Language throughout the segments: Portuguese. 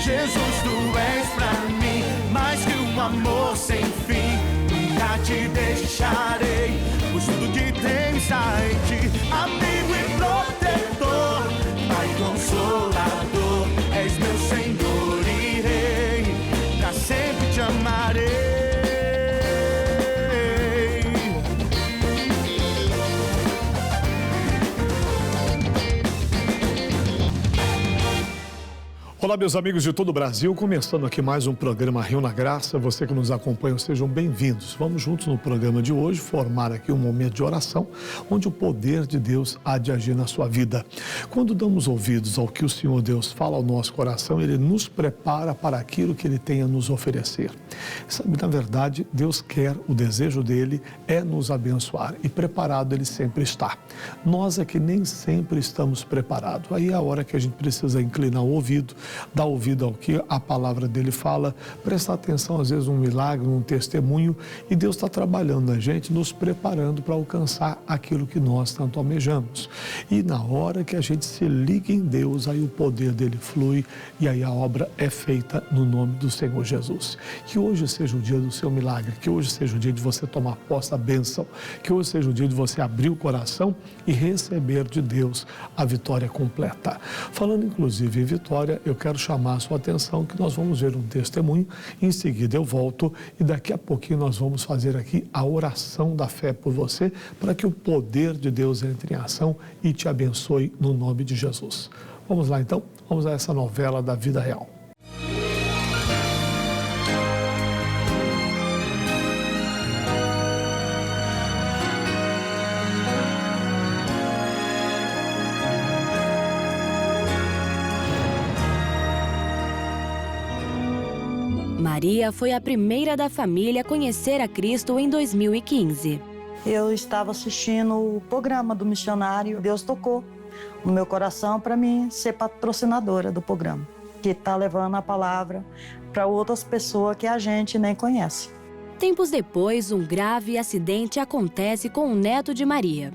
Jesus, tu és pra mim mais que um amor sem fim. Nunca te deixarei, pois tudo que tenho está em ti. Amigo e protetor, Pai consolador, és meu Senhor e Rei, pra sempre te amarei. Olá, meus amigos de todo o Brasil, começando aqui mais um programa Rio na Graça. Você que nos acompanha, sejam bem-vindos. Vamos juntos no programa de hoje formar aqui um momento de oração, onde o poder de Deus há de agir na sua vida. Quando damos ouvidos ao que o Senhor Deus fala ao nosso coração, Ele nos prepara para aquilo que Ele tem a nos oferecer. Sabe, na verdade, Deus quer, o desejo dEle é nos abençoar e preparado Ele sempre está. Nós é que nem sempre estamos preparados. Aí é a hora que a gente precisa inclinar o ouvido, dar ouvido ao que a palavra dele fala, prestar atenção às vezes num milagre, num testemunho, e Deus está trabalhando na gente, nos preparando para alcançar aquilo que nós tanto almejamos. E na hora que a gente se liga em Deus, aí o poder dele flui e aí a obra é feita no nome do Senhor Jesus. Que hoje seja o dia do seu milagre, que hoje seja o dia de você tomar posse da bênção, que hoje seja o dia de você abrir o coração e receber de Deus a vitória completa. Falando inclusive em vitória, eu quero chamar a sua atenção que nós vamos ver um testemunho, em seguida eu volto e daqui a pouquinho nós vamos fazer aqui a oração da fé por você, para que o poder de Deus entre em ação e te abençoe no nome de Jesus. Vamos lá então, vamos a essa novela da vida real. Maria foi a primeira da família a conhecer a Cristo em 2015. Eu estava assistindo o programa do missionário. Deus tocou no meu coração para mim ser patrocinadora do programa, que está levando a palavra para outras pessoas que a gente nem conhece. Tempos depois, um grave acidente acontece com o neto de Maria.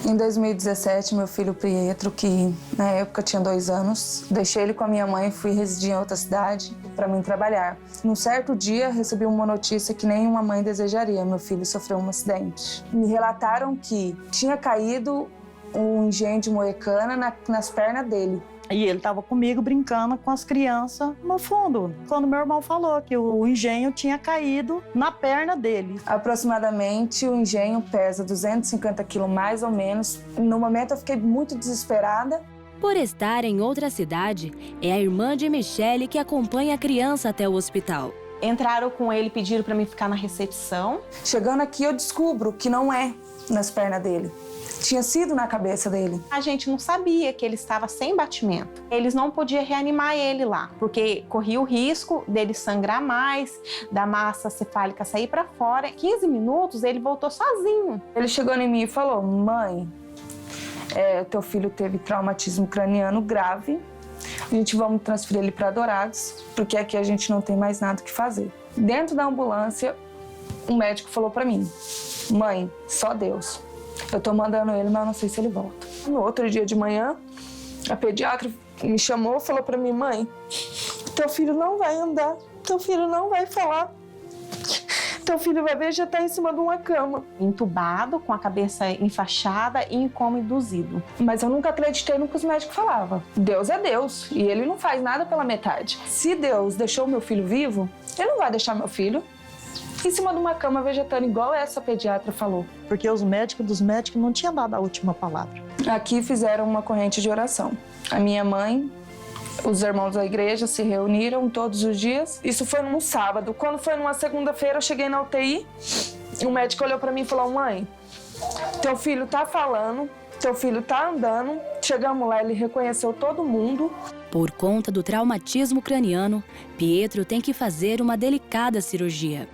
Em 2017, meu filho Pietro, que na época tinha 2 anos, deixei ele com a minha mãe e fui residir em outra cidade para mim trabalhar. Num certo dia, recebi uma notícia que nenhuma mãe desejaria. Meu filho sofreu um acidente. Me relataram que tinha caído um engenho de moecana nas pernas dele. E ele estava comigo brincando com as crianças no fundo, quando meu irmão falou que o engenho tinha caído na perna dele. Aproximadamente, o engenho pesa 250 quilos mais ou menos. No momento, eu fiquei muito desesperada. Por estar em outra cidade, é a irmã de Michele que acompanha a criança até o hospital. Entraram com ele, pediram para mim ficar na recepção. Chegando aqui, eu descubro que não é nas pernas dele. Tinha sido na cabeça dele. A gente não sabia que ele estava sem batimento. Eles não podiam reanimar ele lá, porque corria o risco dele sangrar mais, da massa cefálica sair para fora. Em 15 minutos, ele voltou sozinho. Ele chegou em mim e falou: mãe, teu filho teve traumatismo craniano grave. A gente vamos transferir ele para Dourados, porque aqui a gente não tem mais nada o que fazer. Dentro da ambulância, um médico falou para mim: mãe, só Deus. Eu tô mandando ele, mas eu não sei se ele volta. No outro dia de manhã, a pediatra me chamou e falou pra mim: mãe, teu filho não vai andar, teu filho não vai falar, teu filho vai vegetar em cima de uma cama. Entubado, com a cabeça enfaixada e em coma induzido. Mas eu nunca acreditei no que os médicos falavam. Deus é Deus e ele não faz nada pela metade. Se Deus deixou meu filho vivo, ele não vai deixar meu filho em cima de uma cama vegetando, igual essa pediatra falou. Porque os médicos dos médicos não tinham dado a última palavra. Aqui fizeram uma corrente de oração. A minha mãe, os irmãos da igreja se reuniram todos os dias. Isso foi num sábado. Quando foi numa segunda-feira, eu cheguei na UTI. O médico olhou pra mim e falou: mãe, teu filho tá falando, teu filho tá andando. Chegamos lá, ele reconheceu todo mundo. Por conta do traumatismo craniano, Pietro tem que fazer uma delicada cirurgia.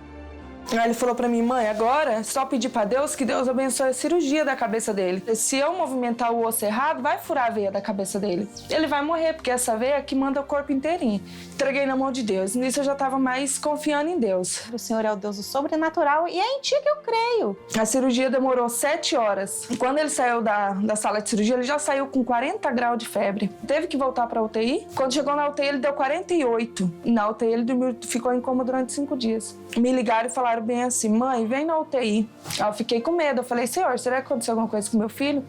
Aí ele falou pra mim, mãe, agora é só pedir pra Deus que Deus abençoe a cirurgia da cabeça dele. Se eu movimentar o osso errado, vai furar a veia da cabeça dele. Ele vai morrer, porque essa veia é que manda o corpo inteirinho. Entreguei na mão de Deus. Nisso eu já tava mais confiando em Deus. O Senhor é o Deus do sobrenatural e é em Ti que eu creio. A cirurgia demorou 7 horas. Quando ele saiu da sala de cirurgia, ele já saiu com 40 graus de febre. Teve que voltar pra UTI. Quando chegou na UTI, ele deu 48. Na UTI, ele dormiu, ficou em coma durante 5 dias. Me ligaram e falaram bem assim, mãe, vem na UTI. Aí eu fiquei com medo. Eu falei, Senhor, será que aconteceu alguma coisa com meu filho?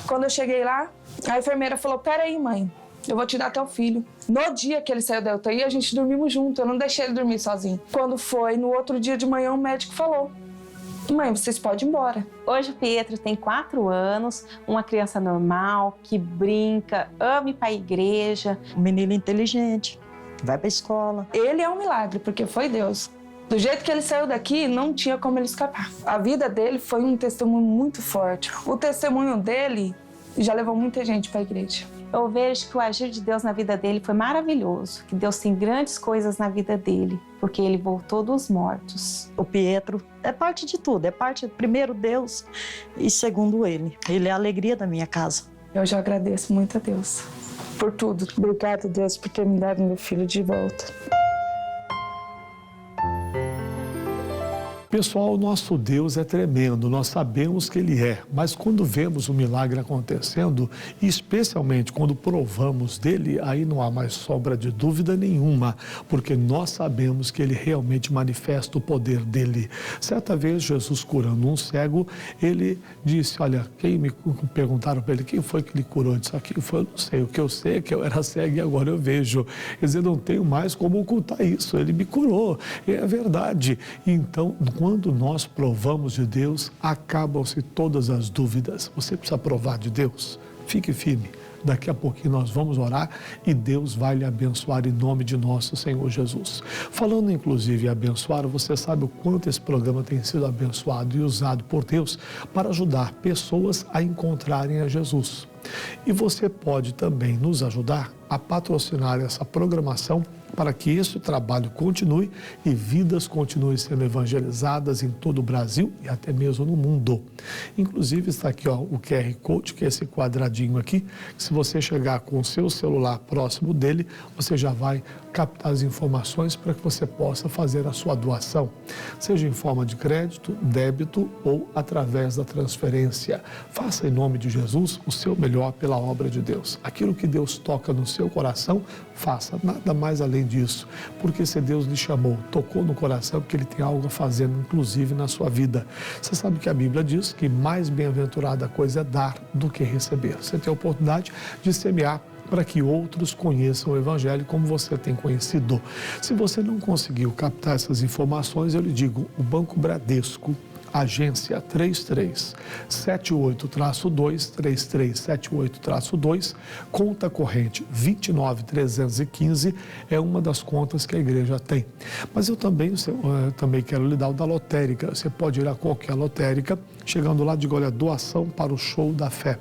Quando eu cheguei lá, a enfermeira falou, peraí, mãe, eu vou te dar teu filho. No dia que ele saiu da UTI, a gente dormimos junto. Eu não deixei ele dormir sozinho. Quando foi, no outro dia de manhã, o médico falou, mãe, vocês podem ir embora. Hoje o Pietro tem 4 anos, uma criança normal, que brinca, ama ir pra igreja. Um menino inteligente, vai pra escola. Ele é um milagre, porque foi Deus. Do jeito que ele saiu daqui, não tinha como ele escapar. A vida dele foi um testemunho muito forte. O testemunho dele já levou muita gente para a igreja. Eu vejo que o agir de Deus na vida dele foi maravilhoso, que Deus tem grandes coisas na vida dele, porque ele voltou dos mortos. O Pietro é parte de tudo, é parte, primeiro, Deus e segundo ele. Ele é a alegria da minha casa. Eu já agradeço muito a Deus por tudo. Obrigado, Deus, por ter me dado meu filho de volta. Pessoal, nosso Deus é tremendo, nós sabemos que Ele é, mas quando vemos o milagre acontecendo, e especialmente quando provamos dele, aí não há mais sombra de dúvida nenhuma, porque nós sabemos que Ele realmente manifesta o poder dele. Certa vez, Jesus curando um cego, Ele disse, olha, perguntaram para Ele, quem foi que lhe curou? Ele disse, quem foi? Eu não sei, o que eu sei é que eu era cego e agora eu vejo. Quer dizer, não tenho mais como ocultar isso, Ele me curou, é verdade. Então, quando nós provamos de Deus, acabam-se todas as dúvidas. Você precisa provar de Deus? Fique firme. Daqui a pouquinho nós vamos orar e Deus vai lhe abençoar em nome de nosso Senhor Jesus. Falando inclusive em abençoar, você sabe o quanto esse programa tem sido abençoado e usado por Deus para ajudar pessoas a encontrarem a Jesus. E você pode também nos ajudar a patrocinar essa programação para que esse trabalho continue e vidas continuem sendo evangelizadas em todo o Brasil e até mesmo no mundo. Inclusive está aqui o QR Code, que é esse quadradinho aqui, que se você chegar com o seu celular próximo dele, você já vai captar as informações para que você possa fazer a sua doação, seja em forma de crédito, débito ou através da transferência. Faça em nome de Jesus o seu melhor pela obra de Deus. Aquilo que Deus toca no seu coração, faça, nada mais além disso, porque se Deus lhe chamou, tocou no coração, porque Ele tem algo a fazer, inclusive na sua vida. Você sabe que a Bíblia diz que mais bem-aventurada coisa é dar do que receber. Você tem a oportunidade de semear para que outros conheçam o Evangelho como você tem conhecido. Se você não conseguiu captar essas informações, eu lhe digo, o Banco Bradesco, agência 3378-2, 3378-2, conta corrente 29315, é uma das contas que a igreja tem. Mas eu também quero lhe dar o da lotérica. Você pode ir a qualquer lotérica, chegando lá, diga, olha, doação para o show da fé.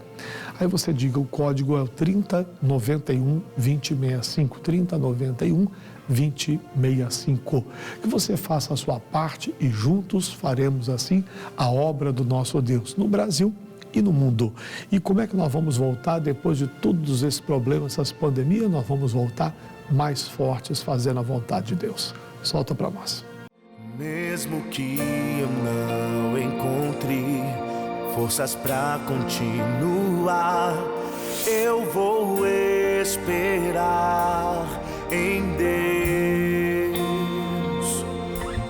Aí você diga, o código é o 3091-2065, 3091-2065. Que você faça a sua parte e juntos faremos assim a obra do nosso Deus no Brasil e no mundo. E como é que nós vamos voltar depois de todos esses problemas, essas pandemias? Nós vamos voltar mais fortes fazendo a vontade de Deus. Solta para nós. Mesmo que eu não encontre forças pra continuar, eu vou esperar em Deus.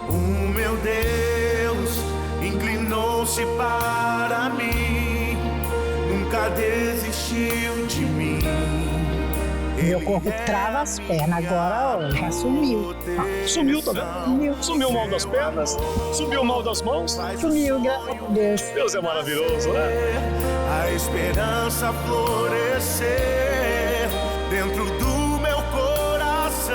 O meu Deus inclinou-se para mim, nunca desistiu de mim. Meu corpo trava as pernas, agora ó, já sumiu. Sumiu, tá vendo? Sumiu o mal das pernas, sumiu o mal das mãos. Sumiu, graças a Deus. Deus é maravilhoso, né? A esperança florescer dentro do meu coração.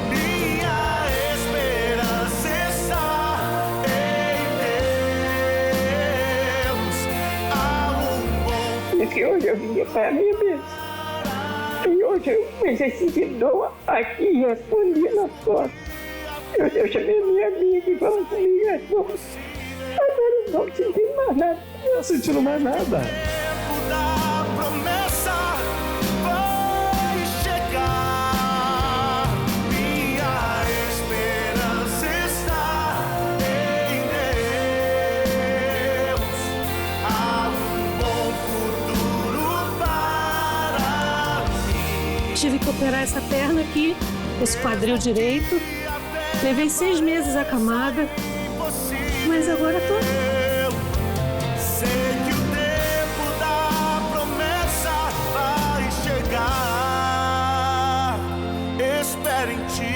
Minha esperança está em Deus. Há um bom. E que hoje eu vinha para a minha mesa. E hoje eu exercitei doa aqui e respondi na porta. Eu chamei minha amiga e falei comigo, agora eu não tô sentindo mais nada. Não sentindo mais nada. tempo da promessa vai chegar. Minha esperança está em Deus. Há um bom futuro para mim. Tive que operar essa perna aqui, esse quadril direito. Levei 6 meses acamada, mas agora tô. Sei que o tempo da promessa vai chegar. Espero em ti.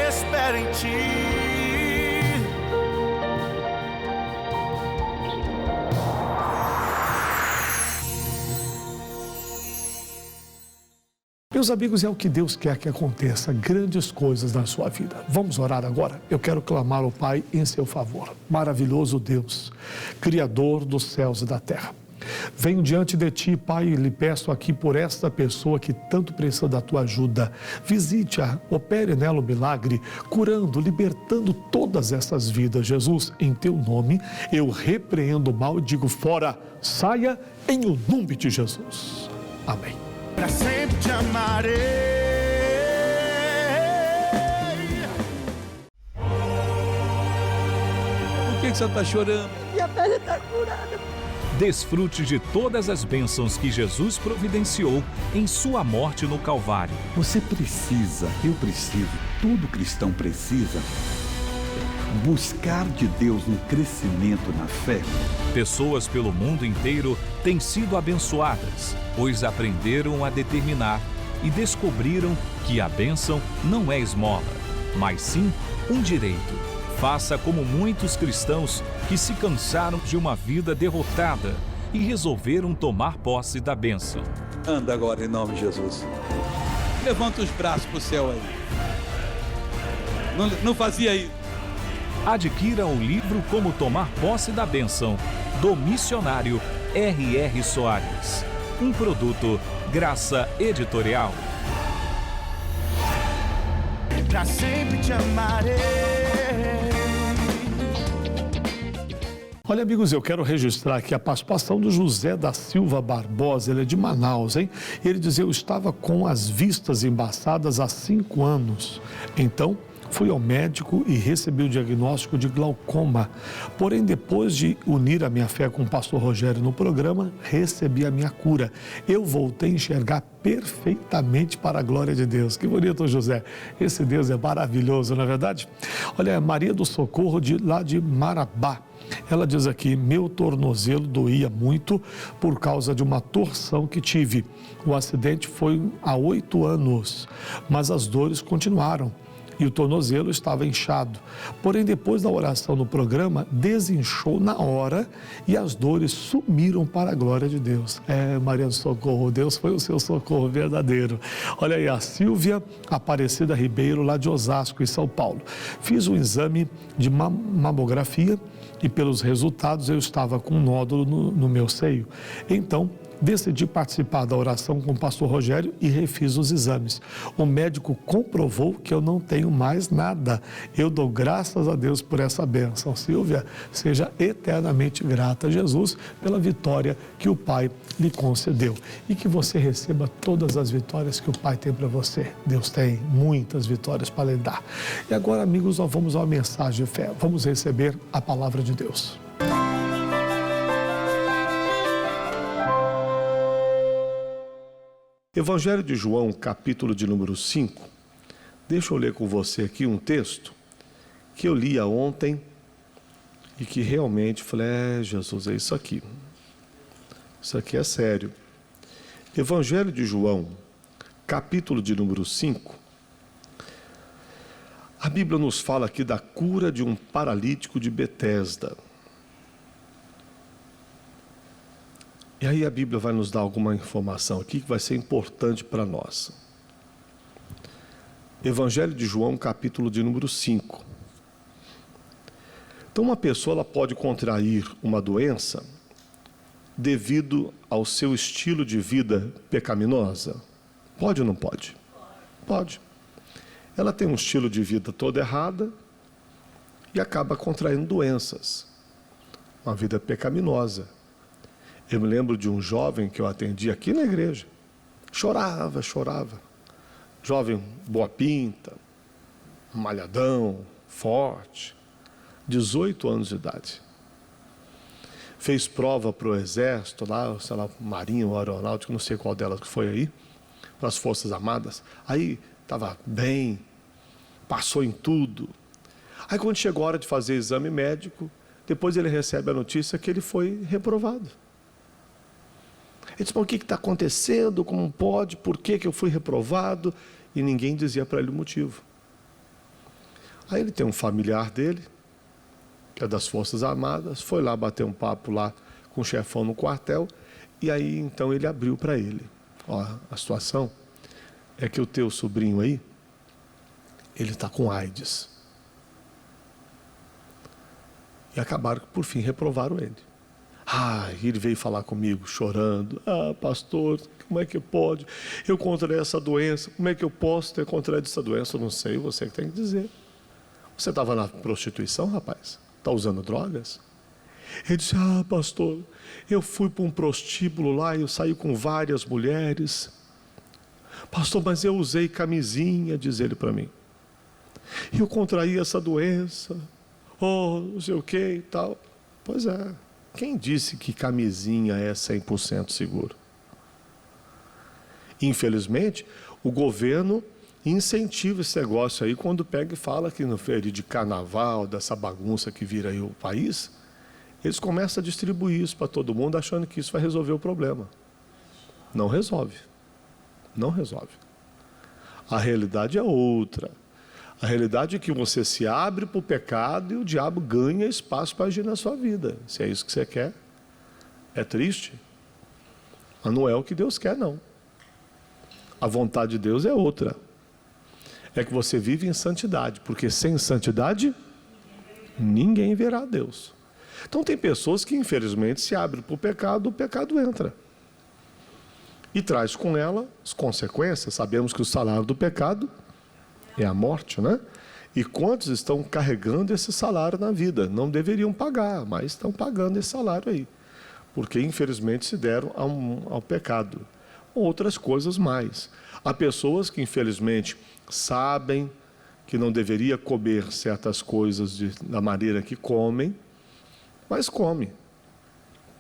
Espero em ti. Meus amigos, é o que Deus quer que aconteça, grandes coisas na sua vida. Vamos orar agora? Eu quero clamar ao Pai em seu favor. Maravilhoso Deus, Criador dos céus e da terra. Venho diante de Ti, Pai, e lhe peço aqui por esta pessoa que tanto precisa da Tua ajuda. Visite-a, opere nela o milagre, curando, libertando todas essas vidas. Jesus, em Teu nome, eu repreendo o mal e digo fora, saia em o nome de Jesus. Amém. Pra sempre te amarei. Por que você está chorando? Minha perna está curada. Desfrute de todas as bênçãos que Jesus providenciou em sua morte no Calvário. Você precisa, eu preciso, todo cristão precisa buscar de Deus um crescimento na fé. Pessoas pelo mundo inteiro têm sido abençoadas, pois aprenderam a determinar e descobriram que a bênção não é esmola, mas sim um direito. Faça como muitos cristãos que se cansaram de uma vida derrotada e resolveram tomar posse da bênção. Anda agora em nome de Jesus. Levanta os braços para o céu aí. Não fazia isso. Adquira o livro Como Tomar Posse da Bênção, do missionário R.R. Soares. Um produto Graça Editorial. Pra sempre te amarei. Olha, amigos, eu quero registrar aqui a participação do José da Silva Barbosa, ele é de Manaus, hein? Ele diz, eu estava com as vistas embaçadas há 5 anos, então fui ao médico e recebi o diagnóstico de glaucoma. Porém, depois de unir a minha fé com o pastor Rogério no programa, recebi a minha cura. Eu voltei a enxergar perfeitamente para a glória de Deus. Que bonito, José. Esse Deus é maravilhoso, não é verdade? Olha, Maria do Socorro, lá de Marabá. Ela diz aqui, meu tornozelo doía muito por causa de uma torção que tive. O acidente foi há 8 anos, mas as dores continuaram. E o tornozelo estava inchado. Porém, depois da oração no programa, desinchou na hora e as dores sumiram para a glória de Deus. Maria do Socorro, Deus foi o seu socorro verdadeiro. Olha aí, a Silvia Aparecida Ribeiro, lá de Osasco, em São Paulo. Fiz um exame de mamografia e pelos resultados eu estava com um nódulo no meu seio. Então, decidi participar da oração com o pastor Rogério e refiz os exames. O médico comprovou que eu não tenho mais nada. Eu dou graças a Deus por essa bênção. Silvia, seja eternamente grata a Jesus pela vitória que o Pai lhe concedeu. E que você receba todas as vitórias que o Pai tem para você. Deus tem muitas vitórias para lhe dar. E agora, amigos, nós vamos a uma mensagem de fé. Vamos receber a palavra de Deus. Evangelho de João, capítulo de número 5. Deixa eu ler com você aqui um texto que eu li ontem e que realmente falei, Jesus, é isso aqui. Isso aqui é sério. Evangelho de João, capítulo de número 5. A Bíblia nos fala aqui da cura de um paralítico de Betesda. E aí a Bíblia vai nos dar alguma informação aqui que vai ser importante para nós. Evangelho de João, capítulo de número 5. Então uma pessoa ela pode contrair uma doença devido ao seu estilo de vida pecaminosa? Pode ou não pode? Pode. Ela tem um estilo de vida toda errada e acaba contraindo doenças. Uma vida pecaminosa. Eu me lembro de um jovem que eu atendi aqui na igreja. Chorava. Jovem boa pinta, malhadão, forte, 18 anos de idade. Fez prova para o exército lá, sei lá, marinha ou aeronáutica, não sei qual delas que foi aí, para as Forças Armadas. Aí estava bem, passou em tudo. Aí quando chegou a hora de fazer exame médico, depois ele recebe a notícia que ele foi reprovado. Ele disse, mas o que está acontecendo? Como pode? Por que eu fui reprovado? E ninguém dizia para ele o motivo. Aí ele tem um familiar dele, que é das Forças Armadas, foi lá bater um papo lá com o chefão no quartel, e aí então ele abriu para ele. Ó, a situação é que o teu sobrinho aí, ele está com AIDS. E acabaram que por fim reprovaram ele. Ele veio falar comigo chorando. Pastor, como é que pode? Eu contraí essa doença, como é que eu posso ter contraído essa doença? Eu não sei, você que tem que dizer. Você estava na prostituição, rapaz? Está usando drogas? Ele disse, pastor, eu fui para um prostíbulo lá e eu saí com várias mulheres. Pastor, mas eu usei camisinha, diz ele para mim. E eu contraí essa doença. Não sei o que e tal. Pois é. Quem disse que camisinha é 100% seguro? Infelizmente, o governo incentiva esse negócio aí quando pega e fala que no feriado de carnaval, dessa bagunça que vira aí o país, eles começam a distribuir isso para todo mundo achando que isso vai resolver o problema. Não resolve. Não resolve. A realidade é outra. A realidade é que você se abre para o pecado e o diabo ganha espaço para agir na sua vida. Se é isso que você quer, é triste. Mas não é o que Deus quer, não. A vontade de Deus é outra. É que você vive em santidade, porque sem santidade, ninguém verá Deus. Então tem pessoas que infelizmente se abrem para o pecado entra. E traz com ela as consequências. Sabemos que o salário do pecado é a morte, né? E quantos estão carregando esse salário na vida? Não deveriam pagar, mas estão pagando esse salário aí. Porque infelizmente se deram ao pecado. Outras coisas mais. Há pessoas que infelizmente sabem que não deveria comer certas coisas da maneira que comem, mas come.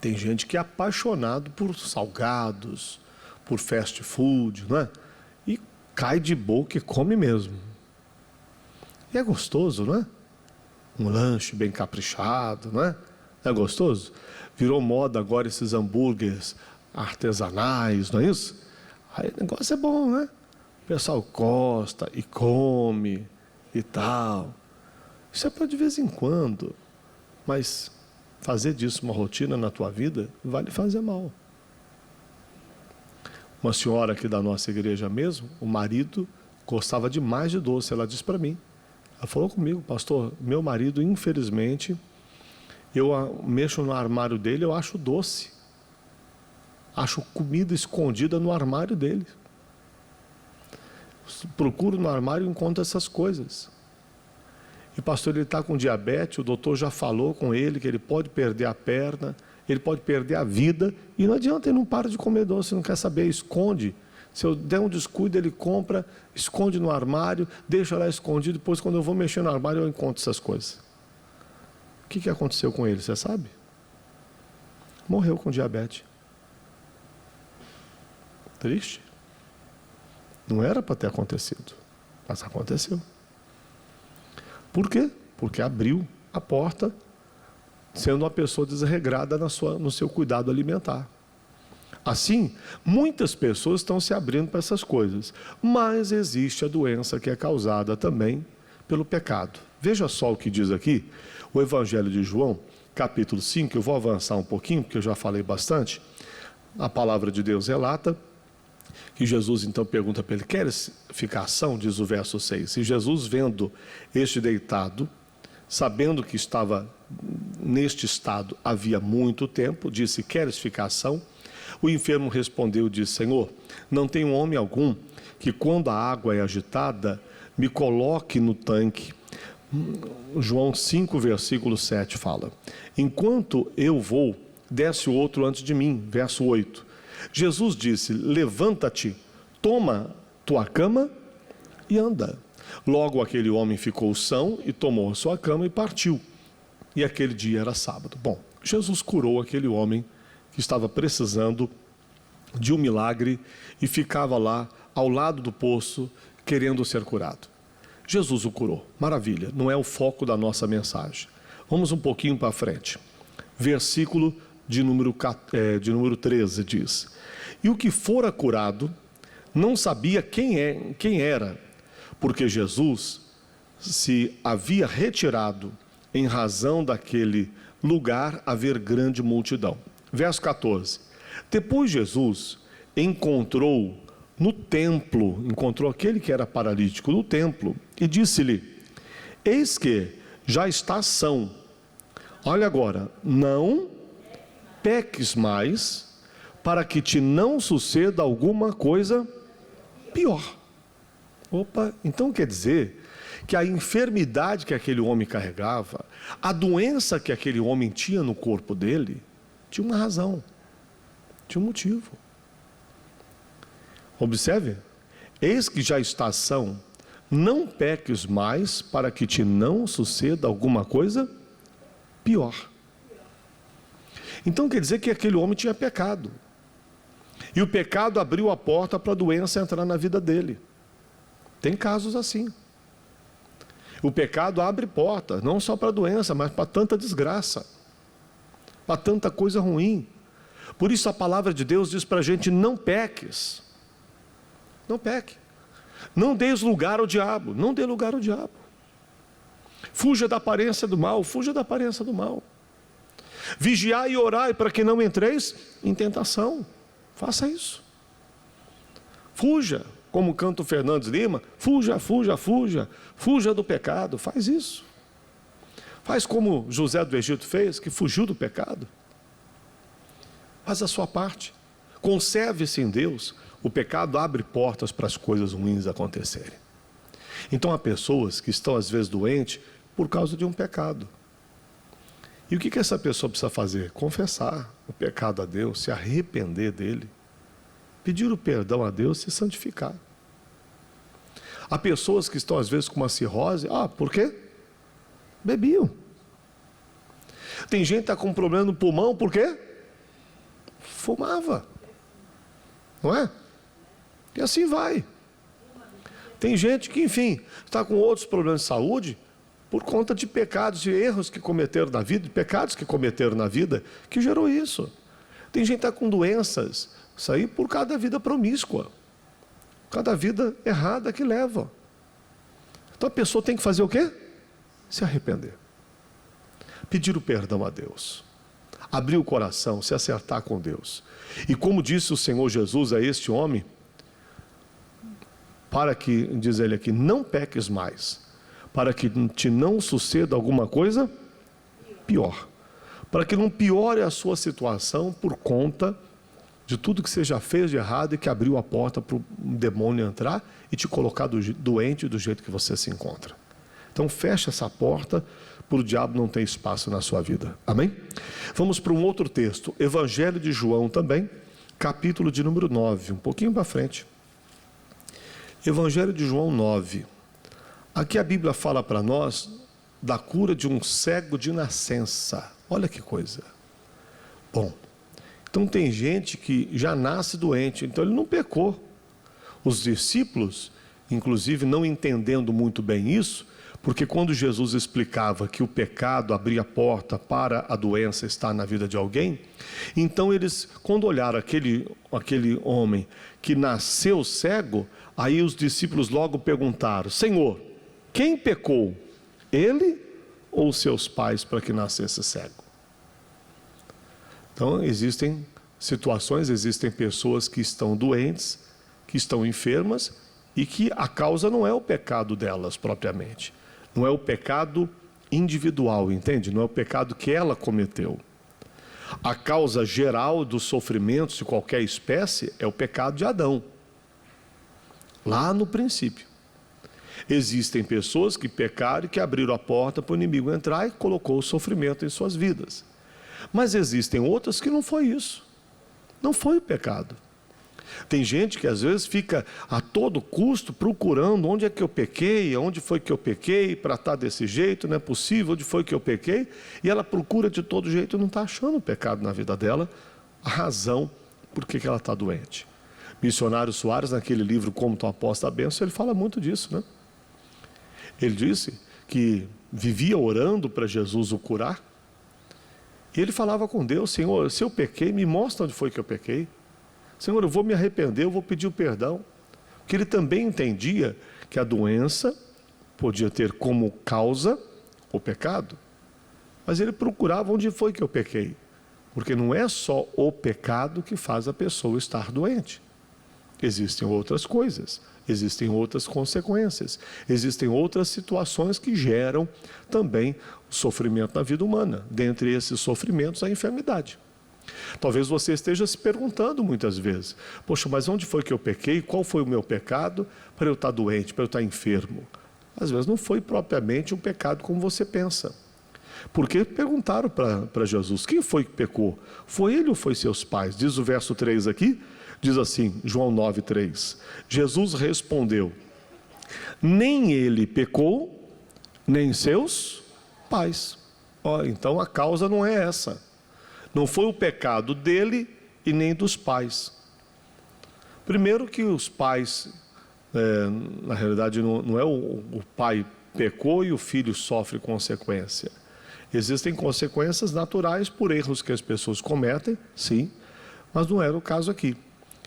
Tem gente que é apaixonado por salgados, por fast food, não é? E cai de boca e come mesmo. E é gostoso, não é? Um lanche bem caprichado, não é? É gostoso? Virou moda agora esses hambúrgueres artesanais, não é isso? Aí o negócio é bom, né? O pessoal gosta e come e tal. Isso é para de vez em quando. Mas fazer disso uma rotina na tua vida vai lhe fazer mal. Uma senhora aqui da nossa igreja mesmo, o marido gostava demais de doce. Ela disse para mim, ela falou comigo, pastor, meu marido, infelizmente, eu mexo no armário dele, eu acho doce. Acho comida escondida no armário dele. Procuro no armário e encontro essas coisas. E pastor, ele está com diabetes, o doutor já falou com ele que ele pode perder a perna, ele pode perder a vida, e não adianta, ele não para de comer doce, não quer saber, esconde. Se eu der um descuido, ele compra, esconde no armário, deixa lá escondido, depois quando eu vou mexer no armário eu encontro essas coisas. O que aconteceu com ele, você sabe? Morreu com diabetes. Triste. Não era para ter acontecido, mas aconteceu. Por quê? Porque abriu a porta, sendo uma pessoa desregrada no seu cuidado alimentar. Assim, muitas pessoas estão se abrindo para essas coisas, mas existe a doença que é causada também pelo pecado. Veja só o que diz aqui, o Evangelho de João, capítulo 5, eu vou avançar um pouquinho, porque eu já falei bastante. A palavra de Deus relata que Jesus então pergunta para ele, queres ficar são? Diz o verso 6. E Jesus, vendo este deitado, sabendo que estava neste estado havia muito tempo, disse: queres ficar são? O enfermo respondeu e disse: Senhor, não tenho homem algum que, quando a água é agitada, me coloque no tanque. João 5, versículo 7 fala: enquanto eu vou, desce o outro antes de mim. Verso 8. Jesus disse: levanta-te, toma tua cama e anda. Logo aquele homem ficou são e tomou a sua cama e partiu. E aquele dia era sábado. Bom, Jesus curou aquele homem que estava precisando de um milagre e ficava lá ao lado do poço querendo ser curado. Jesus o curou. Maravilha, não é o foco da nossa mensagem. Vamos um pouquinho para frente. Versículo de número 13 diz: e o que fora curado não sabia quem era, porque Jesus se havia retirado em razão daquele lugar haver grande multidão. Verso 14. Depois Jesus encontrou aquele que era paralítico no templo e disse-lhe: eis que já está são. Olha agora, não peques mais, para que te não suceda alguma coisa pior. Opa, então quer dizer que a enfermidade que aquele homem carregava, a doença que aquele homem tinha no corpo dele, tinha uma razão, tinha um motivo. Observe: eis que já está são, não peques mais, para que te não suceda alguma coisa pior. Então quer dizer que aquele homem tinha pecado, e o pecado abriu a porta para a doença entrar na vida dele. Tem casos assim. O pecado abre porta, não só para a doença, mas para tanta desgraça, para tanta coisa ruim. Por isso a palavra de Deus diz para a gente: não peques. Não peque. Não deis lugar ao diabo. Não dê lugar ao diabo. Fuja da aparência do mal. Fuja da aparência do mal. Vigiai e orai para que não entreis em tentação. Faça isso. Fuja. Como canta o Fernandes Lima: fuja, fuja, fuja. Fuja do pecado. Faz isso. Faz como José do Egito fez, que fugiu do pecado. Faz a sua parte. Conserve-se em Deus. O pecado abre portas para as coisas ruins acontecerem. Então há pessoas que estão às vezes doentes por causa de um pecado. E o que essa pessoa precisa fazer? Confessar o pecado a Deus, se arrepender dele, pedir o perdão a Deus, se santificar. Há pessoas que estão às vezes com uma cirrose. Por quê? Bebiam. Tem gente que está com um problema no pulmão, por quê? Fumava. Não é? E assim vai. Tem gente que, enfim, está com outros problemas de saúde por conta de pecados e erros que cometeram na vida, pecados que cometeram na vida, que gerou isso. Tem gente que está com doenças, isso aí por causa da vida promíscua, cada vida errada que leva. Então a pessoa tem que fazer o quê? Se arrepender. Pedir o perdão a Deus. Abrir o coração, se acertar com Deus. E como disse o Senhor Jesus a este homem, para que, diz ele aqui, não peques mais, para que te não suceda alguma coisa pior, para que não piore a sua situação por conta de tudo que você já fez de errado e que abriu a porta para o demônio entrar e te colocar doente do jeito que você se encontra. Então fecha essa porta para o diabo não ter espaço na sua vida. Amém? Vamos para um outro texto, Evangelho de João também, capítulo de número 9, um pouquinho para frente. Evangelho de João 9. Aqui a Bíblia fala para nós da cura de um cego de nascença. Olha que coisa. Bom, então tem gente que já nasce doente, então ele não pecou. Os discípulos, inclusive não entendendo muito bem isso, porque quando Jesus explicava que o pecado abria a porta para a doença estar na vida de alguém, então eles, quando olharam aquele homem que nasceu cego, aí os discípulos logo perguntaram: Senhor, quem pecou? Ele ou seus pais para que nascesse cego? Então existem situações, existem pessoas que estão doentes, que estão enfermas e que a causa não é o pecado delas propriamente. Não é o pecado individual, entende? Não é o pecado que ela cometeu. A causa geral dos sofrimentos de qualquer espécie é o pecado de Adão. Lá no princípio. Existem pessoas que pecaram e que abriram a porta para o inimigo entrar e colocou o sofrimento em suas vidas. Mas existem outras que não foi isso. Não foi o pecado. Tem gente que às vezes fica a todo custo procurando onde é que eu pequei, onde foi que eu pequei, para estar desse jeito, não é possível, onde foi que eu pequei, e ela procura de todo jeito e não está achando o pecado na vida dela, a razão por que ela está doente. Missionário Soares, naquele livro Como Tão Aposta a Bênção, ele fala muito disso, né? Ele disse que vivia orando para Jesus o curar, e ele falava com Deus: Senhor, se eu pequei, me mostra onde foi que eu pequei. Senhor, eu vou me arrepender, eu vou pedir o perdão. Porque ele também entendia que a doença podia ter como causa o pecado. Mas ele procurava onde foi que eu pequei. Porque não é só o pecado que faz a pessoa estar doente. Existem outras coisas, existem outras consequências, existem outras situações que geram também o sofrimento na vida humana. Dentre esses sofrimentos, a enfermidade. Talvez você esteja se perguntando muitas vezes: poxa, mas onde foi que eu pequei? Qual foi o meu pecado para eu estar doente, para eu estar enfermo? Às vezes não foi propriamente um pecado como você pensa. Porque perguntaram para Jesus: quem foi que pecou? Foi ele ou foi seus pais? Diz o verso 3 aqui, diz assim, João 9:3. Jesus respondeu: nem ele pecou, nem seus pais. Então a causa não é essa. Não foi o pecado dele e nem dos pais. Primeiro que os pais, na realidade não é o pai pecou e o filho sofre consequência. Existem consequências naturais por erros que as pessoas cometem, sim, mas não era o caso aqui.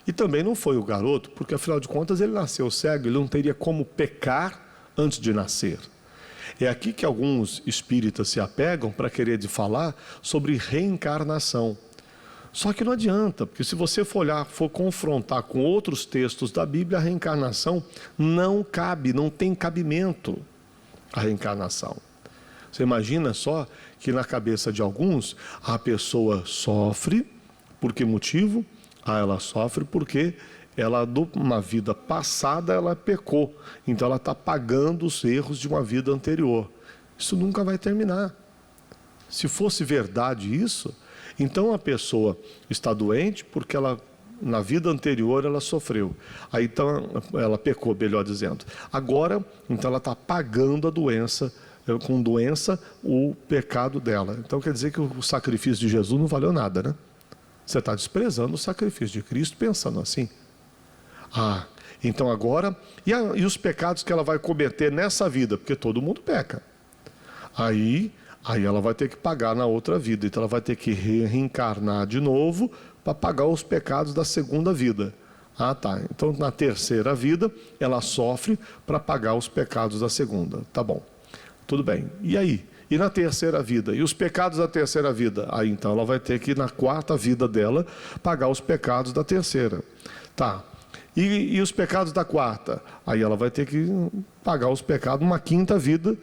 E também não foi o garoto, porque afinal de contas ele nasceu cego, ele não teria como pecar antes de nascer. É aqui que alguns espíritas se apegam para querer falar sobre reencarnação. Só que não adianta, porque se você for confrontar com outros textos da Bíblia, a reencarnação não cabe, não tem cabimento a reencarnação. Você imagina só que na cabeça de alguns, a pessoa sofre, por que motivo? Ela sofre porque ela, numa vida passada, ela pecou. Então ela está pagando os erros de uma vida anterior. Isso nunca vai terminar. Se fosse verdade isso, então a pessoa está doente porque ela, na vida anterior, ela sofreu. Aí então ela pecou, melhor dizendo. Agora, então ela está pagando a doença, com doença, o pecado dela. Então quer dizer que o sacrifício de Jesus não valeu nada, né? Você está desprezando o sacrifício de Cristo pensando assim. Então agora, e os pecados que ela vai cometer nessa vida? Porque todo mundo peca. Aí ela vai ter que pagar na outra vida. Então ela vai ter que reencarnar de novo para pagar os pecados da segunda vida. Então na terceira vida ela sofre para pagar os pecados da segunda. Tá bom, tudo bem. E aí? E na terceira vida? E os pecados da terceira vida? Aí então ela vai ter que, na quarta vida dela, pagar os pecados da terceira. Tá. E os pecados da quarta? Aí ela vai ter que pagar os pecados numa quinta vida.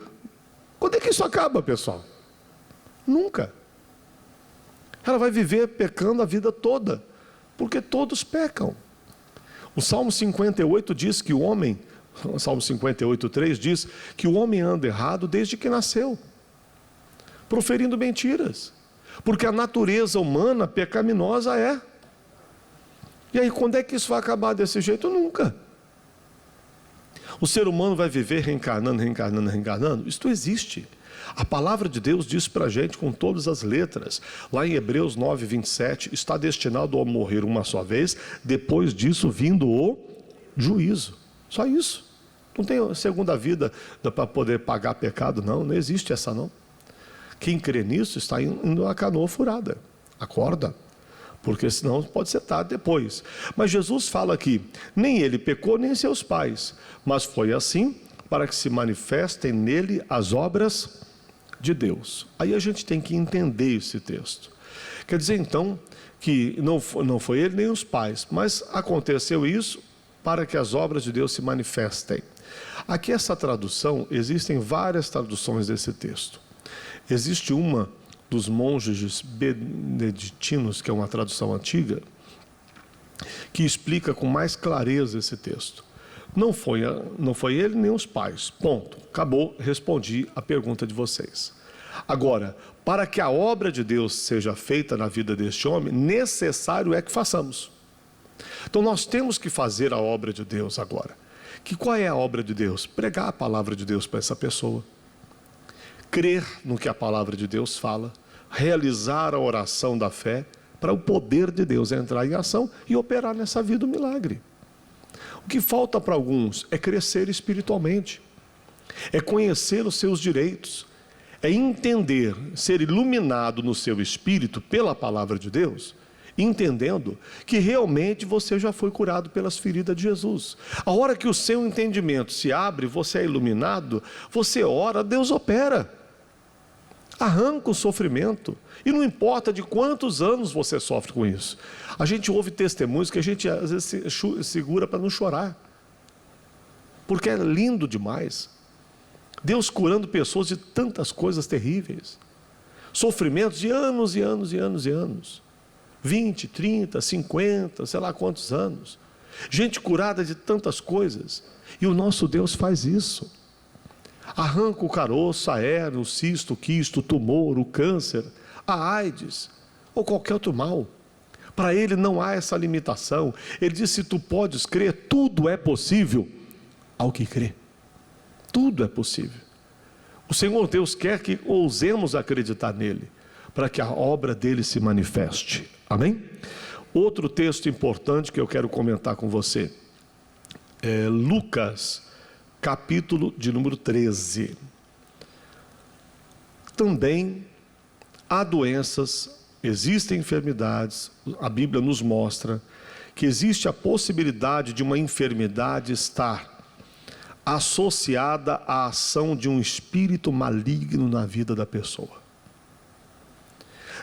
Quando é que isso acaba, pessoal? Nunca. Ela vai viver pecando a vida toda, porque todos pecam. O Salmo 58 diz que o homem, o Salmo 58:3 diz que o homem anda errado desde que nasceu, proferindo mentiras, porque a natureza humana pecaminosa é. E aí, quando é que isso vai acabar desse jeito? Nunca. O ser humano vai viver reencarnando, reencarnando, reencarnando? Isso existe. A palavra de Deus diz para a gente com todas as letras. Lá em Hebreus 9:27, está destinado a morrer uma só vez, depois disso vindo o juízo. Só isso. Não tem segunda vida para poder pagar pecado, não existe essa não. Quem crê nisso está indo a canoa furada. Acorda. Porque senão pode ser tarde depois. Mas Jesus fala aqui: nem ele pecou, nem seus pais, mas foi assim para que se manifestem nele as obras de Deus. Aí a gente tem que entender esse texto. Quer dizer então que não foi ele nem os pais, mas aconteceu isso para que as obras de Deus se manifestem. Aqui essa tradução, existem várias traduções desse texto. Existe uma dos monges beneditinos, que é uma tradução antiga, que explica com mais clareza esse texto. Não foi ele nem os pais. Ponto. Acabou, respondi a pergunta de vocês. Agora, para que a obra de Deus seja feita na vida deste homem, necessário é que façamos. Então nós temos que fazer a obra de Deus agora. Qual é a obra de Deus? Pregar a palavra de Deus para essa pessoa. Crer no que a palavra de Deus fala. Realizar a oração da fé para o poder de Deus entrar em ação e operar nessa vida o milagre. O que falta para alguns é crescer espiritualmente. É conhecer os seus direitos. É entender, ser iluminado no seu espírito pela palavra de Deus, entendendo que realmente você já foi curado pelas feridas de Jesus. A hora que o seu entendimento se abre, você é iluminado, você ora, Deus opera. Arranca o sofrimento. E não importa de quantos anos você sofre com isso. A gente ouve testemunhos que a gente às vezes segura para não chorar. Porque é lindo demais. Deus curando pessoas de tantas coisas terríveis. Sofrimentos de anos e anos e anos e anos. 20, 30, 50, sei lá quantos anos. Gente curada de tantas coisas. E o nosso Deus faz isso. Arranca o caroço, a hérnia, o cisto, o quisto, o tumor, o câncer, a AIDS ou qualquer outro mal. Para Ele não há essa limitação. Ele diz: se tu podes crer, tudo é possível ao que crê. Tudo é possível. O Senhor Deus quer que ousemos acreditar nele, para que a obra dele se manifeste. Amém? Outro texto importante que eu quero comentar com você é Lucas, capítulo de número 13. Também há doenças, existem enfermidades. A Bíblia nos mostra que existe a possibilidade de uma enfermidade estar associada à ação de um espírito maligno na vida da pessoa.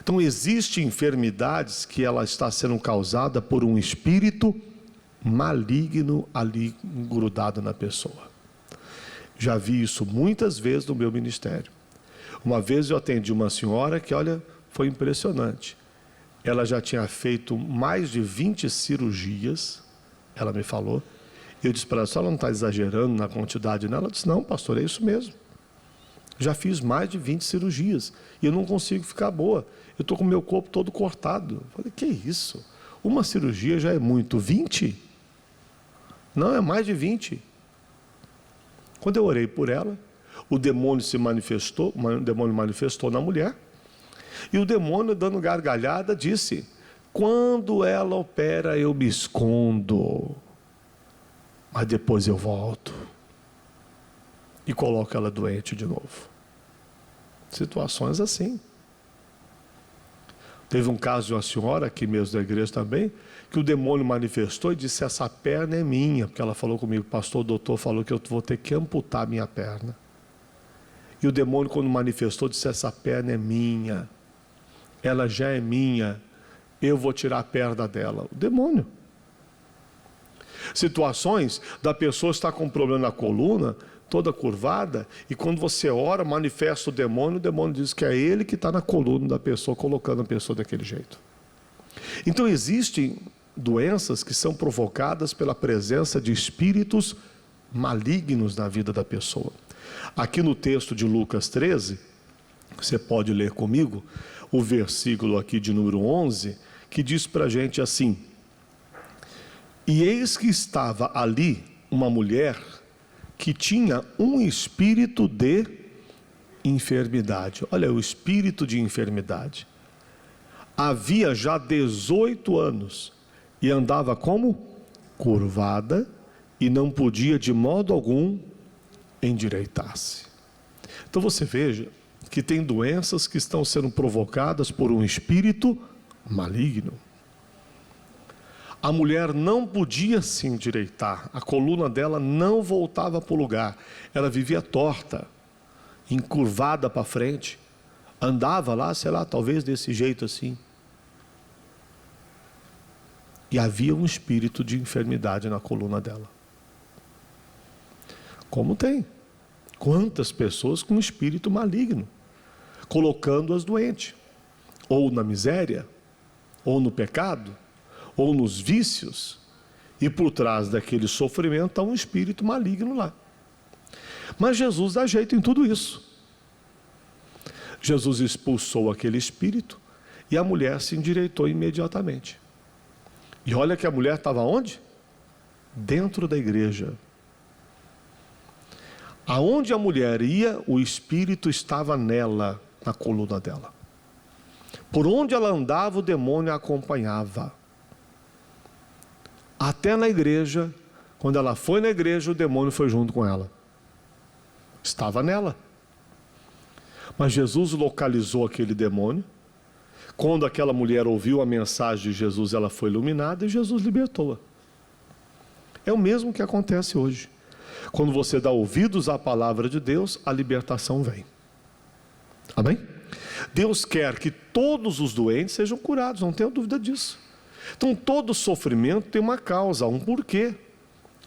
Então existem enfermidades que ela está sendo causada por um espírito maligno ali grudado na pessoa. Já vi isso muitas vezes no meu ministério. Uma vez eu atendi uma senhora que, olha, foi impressionante. Ela já tinha feito mais de 20 cirurgias, ela me falou. Eu disse para ela: a senhora não está exagerando na quantidade? Ela disse: não, pastor, é isso mesmo. Já fiz mais de 20 cirurgias e eu não consigo ficar boa. Eu estou com o meu corpo todo cortado. Eu falei: que isso? Uma cirurgia já é muito. 20? Não, é mais de 20. Quando eu orei por ela, o demônio manifestou na mulher. E o demônio, dando gargalhada, disse: quando ela opera, eu me escondo, mas depois eu volto e coloco ela doente de novo. Situações assim. Teve um caso de uma senhora, aqui mesmo da igreja também, que o demônio manifestou e disse: essa perna é minha, porque ela falou comigo: pastor, o doutor falou que eu vou ter que amputar a minha perna. E o demônio, quando manifestou, disse: essa perna é minha, ela já é minha, eu vou tirar a perna dela. O demônio. Situações da pessoa estar com um problema na coluna, toda curvada, e quando você ora, manifesta o demônio diz que é ele que está na coluna da pessoa, colocando a pessoa daquele jeito. Então existem doenças que são provocadas pela presença de espíritos malignos na vida da pessoa. Aqui no texto de Lucas 13, você pode ler comigo, o versículo aqui de número 11, que diz para a gente assim: e eis que estava ali uma mulher que tinha um espírito de enfermidade. Olha, o espírito de enfermidade. Havia já 18 anos e andava como? Curvada, e não podia de modo algum endireitar-se. Então você veja que tem doenças que estão sendo provocadas por um espírito maligno. A mulher não podia se endireitar, a coluna dela não voltava para o lugar, ela vivia torta, encurvada para frente, andava lá, sei lá, talvez desse jeito assim. E havia um espírito de enfermidade na coluna dela. Como tem? Quantas pessoas com espírito maligno? colocando-as doentes, ou na miséria, ou no pecado, ou nos vícios, e por trás daquele sofrimento há um espírito maligno lá. Mas Jesus dá jeito em tudo isso. Jesus expulsou aquele espírito e a mulher se endireitou imediatamente. E olha que a mulher estava onde? Dentro da igreja. Aonde a mulher ia, o espírito estava nela, na coluna dela. Por onde ela andava, o demônio a acompanhava. Até na igreja, quando ela foi na igreja, o demônio foi junto com ela. Estava nela. Mas Jesus localizou aquele demônio. Quando aquela mulher ouviu a mensagem de Jesus, ela foi iluminada e Jesus libertou-a. É o mesmo que acontece hoje. Quando você dá ouvidos à palavra de Deus, a libertação vem. Amém? Deus quer que todos os doentes sejam curados, não tenho dúvida disso. Então todo sofrimento tem uma causa, um porquê.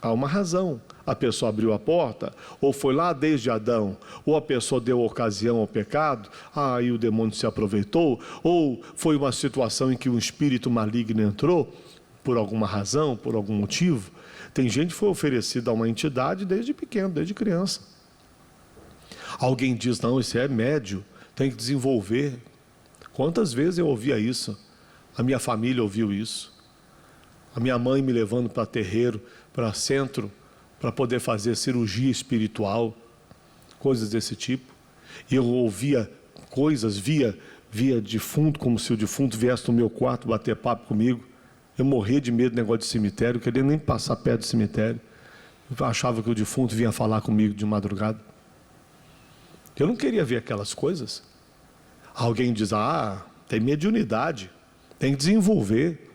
Há uma razão. A pessoa abriu a porta, ou foi lá desde Adão, ou a pessoa deu ocasião ao pecado, aí o demônio se aproveitou, ou foi uma situação em que um espírito maligno entrou, por alguma razão, por algum motivo. Tem gente que foi oferecida a uma entidade desde pequeno, desde criança. Alguém diz, não, isso é médio, tem que desenvolver. Quantas vezes eu ouvia isso? A minha família ouviu isso. A minha mãe me levando para terreiro, para centro, para poder fazer cirurgia espiritual, coisas desse tipo. E eu ouvia coisas, via defunto, como se o defunto viesse no meu quarto bater papo comigo. Eu morria de medo do negócio de cemitério, queria nem passar perto do cemitério. Eu achava que o defunto vinha falar comigo de madrugada. Eu não queria ver aquelas coisas. Alguém diz, tem mediunidade, tem que desenvolver.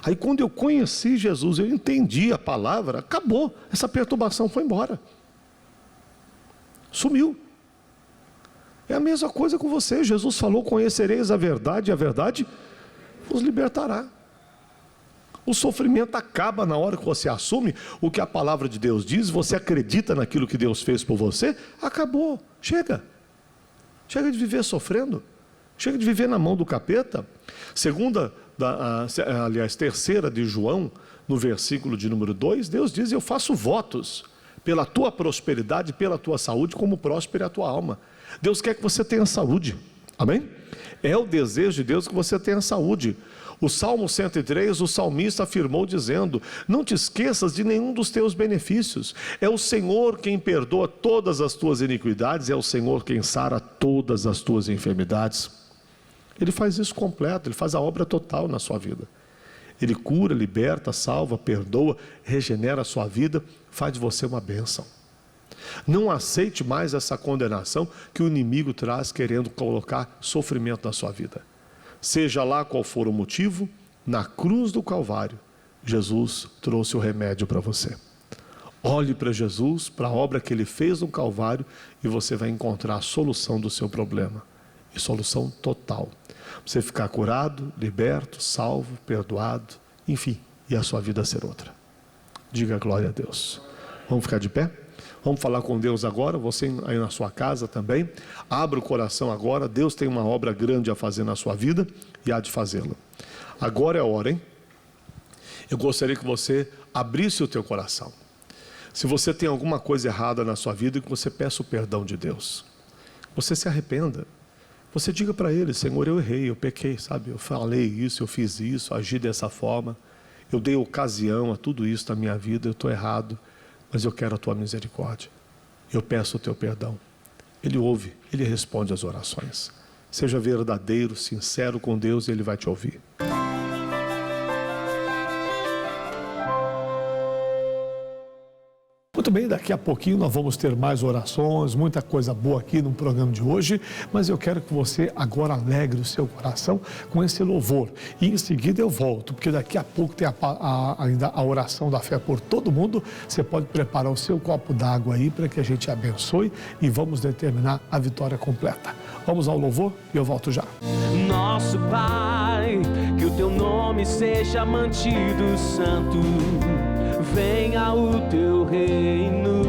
Aí quando eu conheci Jesus, eu entendi a palavra, acabou, essa perturbação foi embora. Sumiu. É a mesma coisa com você. Jesus falou, conhecereis a verdade, e a verdade vos libertará. O sofrimento acaba na hora que você assume o que a palavra de Deus diz, você acredita naquilo que Deus fez por você, acabou, chega. Chega de viver sofrendo, chega de viver na mão do capeta. Terceira de João, no versículo de número 2, Deus diz, eu faço votos pela tua prosperidade, pela tua saúde, como próspera a tua alma. Deus quer que você tenha saúde, amém? É o desejo de Deus que você tenha saúde. O Salmo 103, o salmista afirmou dizendo, não te esqueças de nenhum dos teus benefícios. É o Senhor quem perdoa todas as tuas iniquidades, é o Senhor quem sara todas as tuas enfermidades. Ele faz isso completo, ele faz a obra total na sua vida. Ele cura, liberta, salva, perdoa, regenera a sua vida, faz de você uma bênção. Não aceite mais essa condenação que o inimigo traz querendo colocar sofrimento na sua vida. Seja lá qual for o motivo, na cruz do Calvário, Jesus trouxe o remédio para você. Olhe para Jesus, para a obra que Ele fez no Calvário, e você vai encontrar a solução do seu problema. E solução total. Você ficar curado, liberto, salvo, perdoado, enfim, e a sua vida ser outra. Diga glória a Deus. Vamos ficar de pé? Vamos falar com Deus agora, você aí na sua casa também. Abra o coração agora, Deus tem uma obra grande a fazer na sua vida e há de fazê-la. Agora é a hora, hein? Eu gostaria que você abrisse o teu coração. Se você tem alguma coisa errada na sua vida, que você peça o perdão de Deus. Você se arrependa. Você diga para Ele, Senhor, eu errei, eu pequei, sabe? Eu falei isso, eu fiz isso, agi dessa forma. Eu dei ocasião a tudo isso na minha vida, eu estou errado. Mas eu quero a tua misericórdia. Eu peço o teu perdão. Ele ouve, Ele responde às orações. Seja verdadeiro, sincero com Deus e Ele vai te ouvir. Muito bem, daqui a pouquinho nós vamos ter mais orações, muita coisa boa aqui no programa de hoje, mas eu quero que você agora alegre o seu coração com esse louvor. E em seguida eu volto, porque daqui a pouco tem ainda a oração da fé por todo mundo. Você pode preparar o seu copo d'água aí para que a gente abençoe e vamos determinar a vitória completa. Vamos ao louvor e eu volto já. Nosso Pai, que o teu nome seja mantido santo. Venha o teu reino,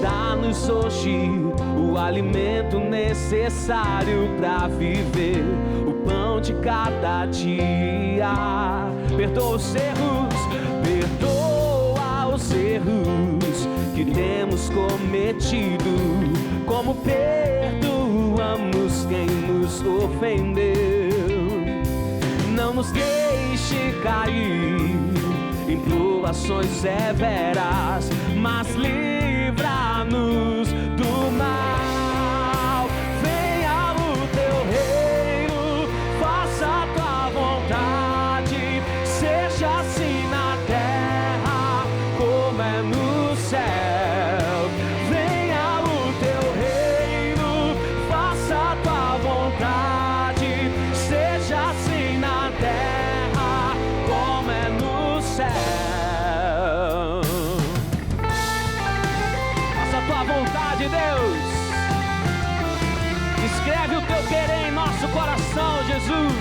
dá-nos hoje hoje o alimento necessário para viver, o pão de cada dia. Perdoa os erros que temos cometido, como perdoamos quem nos ofendeu. Não nos deixe cair em provações severas, mas livra-nos do mal. Venha o teu reino, faça a tua vontade, seja assim na terra como é no céu. Venha o teu reino, faça a tua vontade, seja assim na terra como é no céu. Faça a tua vontade, Deus. Escreve o teu querer em nosso coração, Jesus.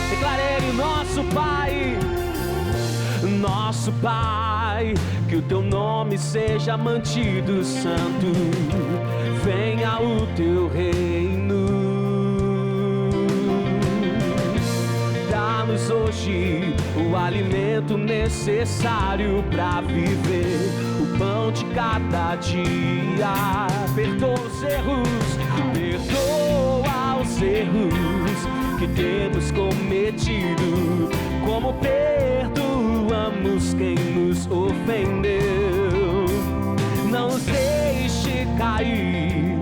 Declare Ele, nosso Pai. Nosso Pai, que o teu nome seja mantido santo. Venha o teu reino. Dá-nos hoje o alimento necessário para viver, o pão de cada dia. Perdoa os erros que temos cometido, como perdoamos quem nos ofendeu. Não nos deixe cair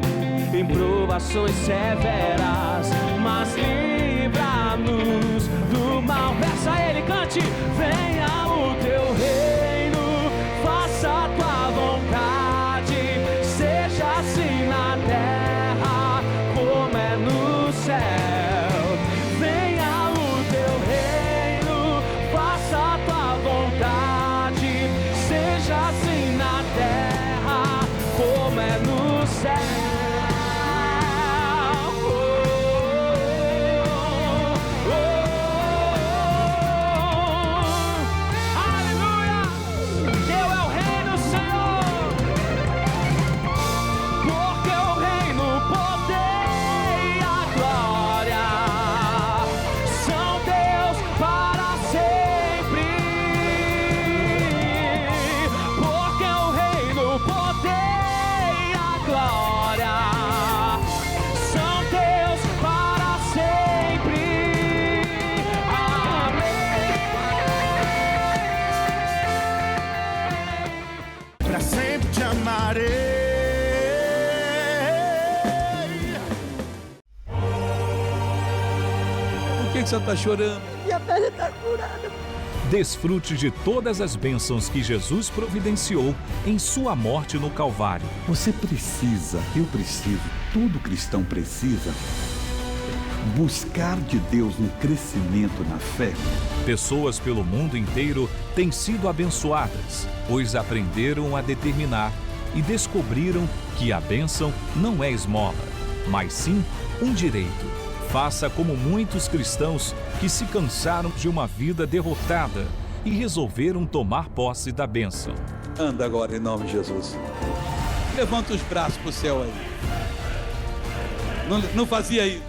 em provações severas, mas livra-nos do mal. Peça a Ele, cante. Venha o teu reino, faça a tua vontade, seja assim na terra como é no céu. Por que você está chorando? Minha pele está curada. Desfrute de todas as bênçãos que Jesus providenciou em sua morte no Calvário. Você precisa, eu preciso, todo cristão precisa buscar de Deus um crescimento na fé. Pessoas pelo mundo inteiro têm sido abençoadas, pois aprenderam a determinar e descobriram que a bênção não é esmola, mas sim um direito. Faça como muitos cristãos que se cansaram de uma vida derrotada e resolveram tomar posse da bênção. Anda agora em nome de Jesus. Levanta os braços para o céu aí. Não fazia isso.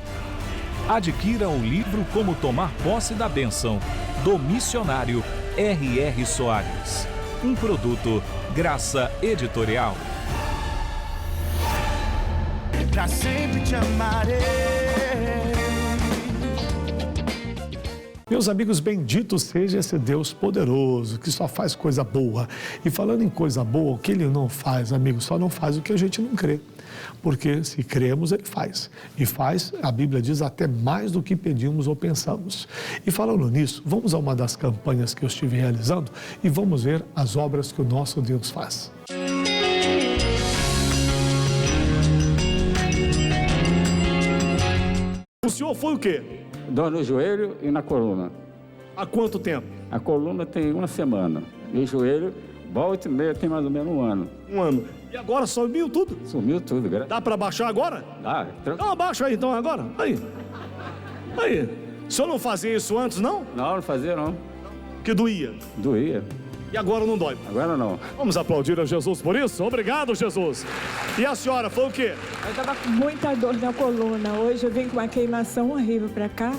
Adquira o livro Como Tomar Posse da Bênção, do missionário R.R. Soares. Um produto Graça Editorial. Pra sempre te amarei. Meus amigos, bendito seja esse Deus poderoso, que só faz coisa boa. E falando em coisa boa, o que Ele não faz, amigos, só não faz o que a gente não crê. Porque se cremos, Ele faz. E faz, a Bíblia diz, até mais do que pedimos ou pensamos. E falando nisso, vamos a uma das campanhas que eu estive realizando e vamos ver as obras que o nosso Deus faz. O senhor foi o quê? Dor no joelho e na coluna. Há quanto tempo? A coluna tem uma semana. E o joelho, volta e meia, tem mais ou menos um ano. Um ano. E agora sumiu tudo? Sumiu tudo, graças. Dá para baixar agora? Dá. Então abaixa aí, então, agora. Aí. O senhor não fazia isso antes, não? Não fazia, não. Que doía? Doía. E agora não dói? Agora não. Vamos aplaudir a Jesus por isso? Obrigado, Jesus. E a senhora, foi o quê? Eu estava com muita dor na coluna. Hoje eu vim com uma queimação horrível para cá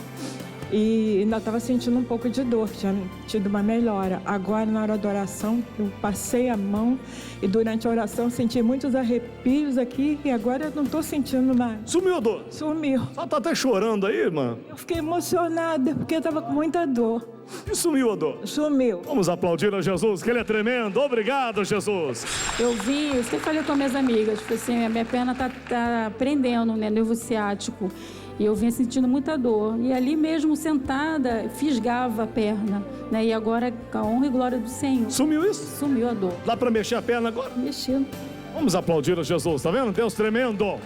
e ainda estava sentindo um pouco de dor, tinha tido uma melhora. Agora, na hora da oração, eu passei a mão e durante a oração senti muitos arrepios aqui e agora eu não estou sentindo mais. Sumiu a dor? Sumiu. Só tá até chorando aí, irmã? Eu fiquei emocionada porque eu estava com muita dor. E sumiu a dor? Sumiu. Vamos aplaudir a Jesus, que Ele é tremendo. Obrigado, Jesus. Eu sempre falei com as minhas amigas, tipo assim, a minha perna tá prendendo, né, nervo ciático. E eu vinha sentindo muita dor. E ali mesmo, sentada, fisgava a perna, né? E agora, com a honra e glória do Senhor. Sumiu isso? Sumiu a dor. Dá pra mexer a perna agora? Mexendo. Vamos aplaudir a Jesus, tá vendo? Deus tremendo.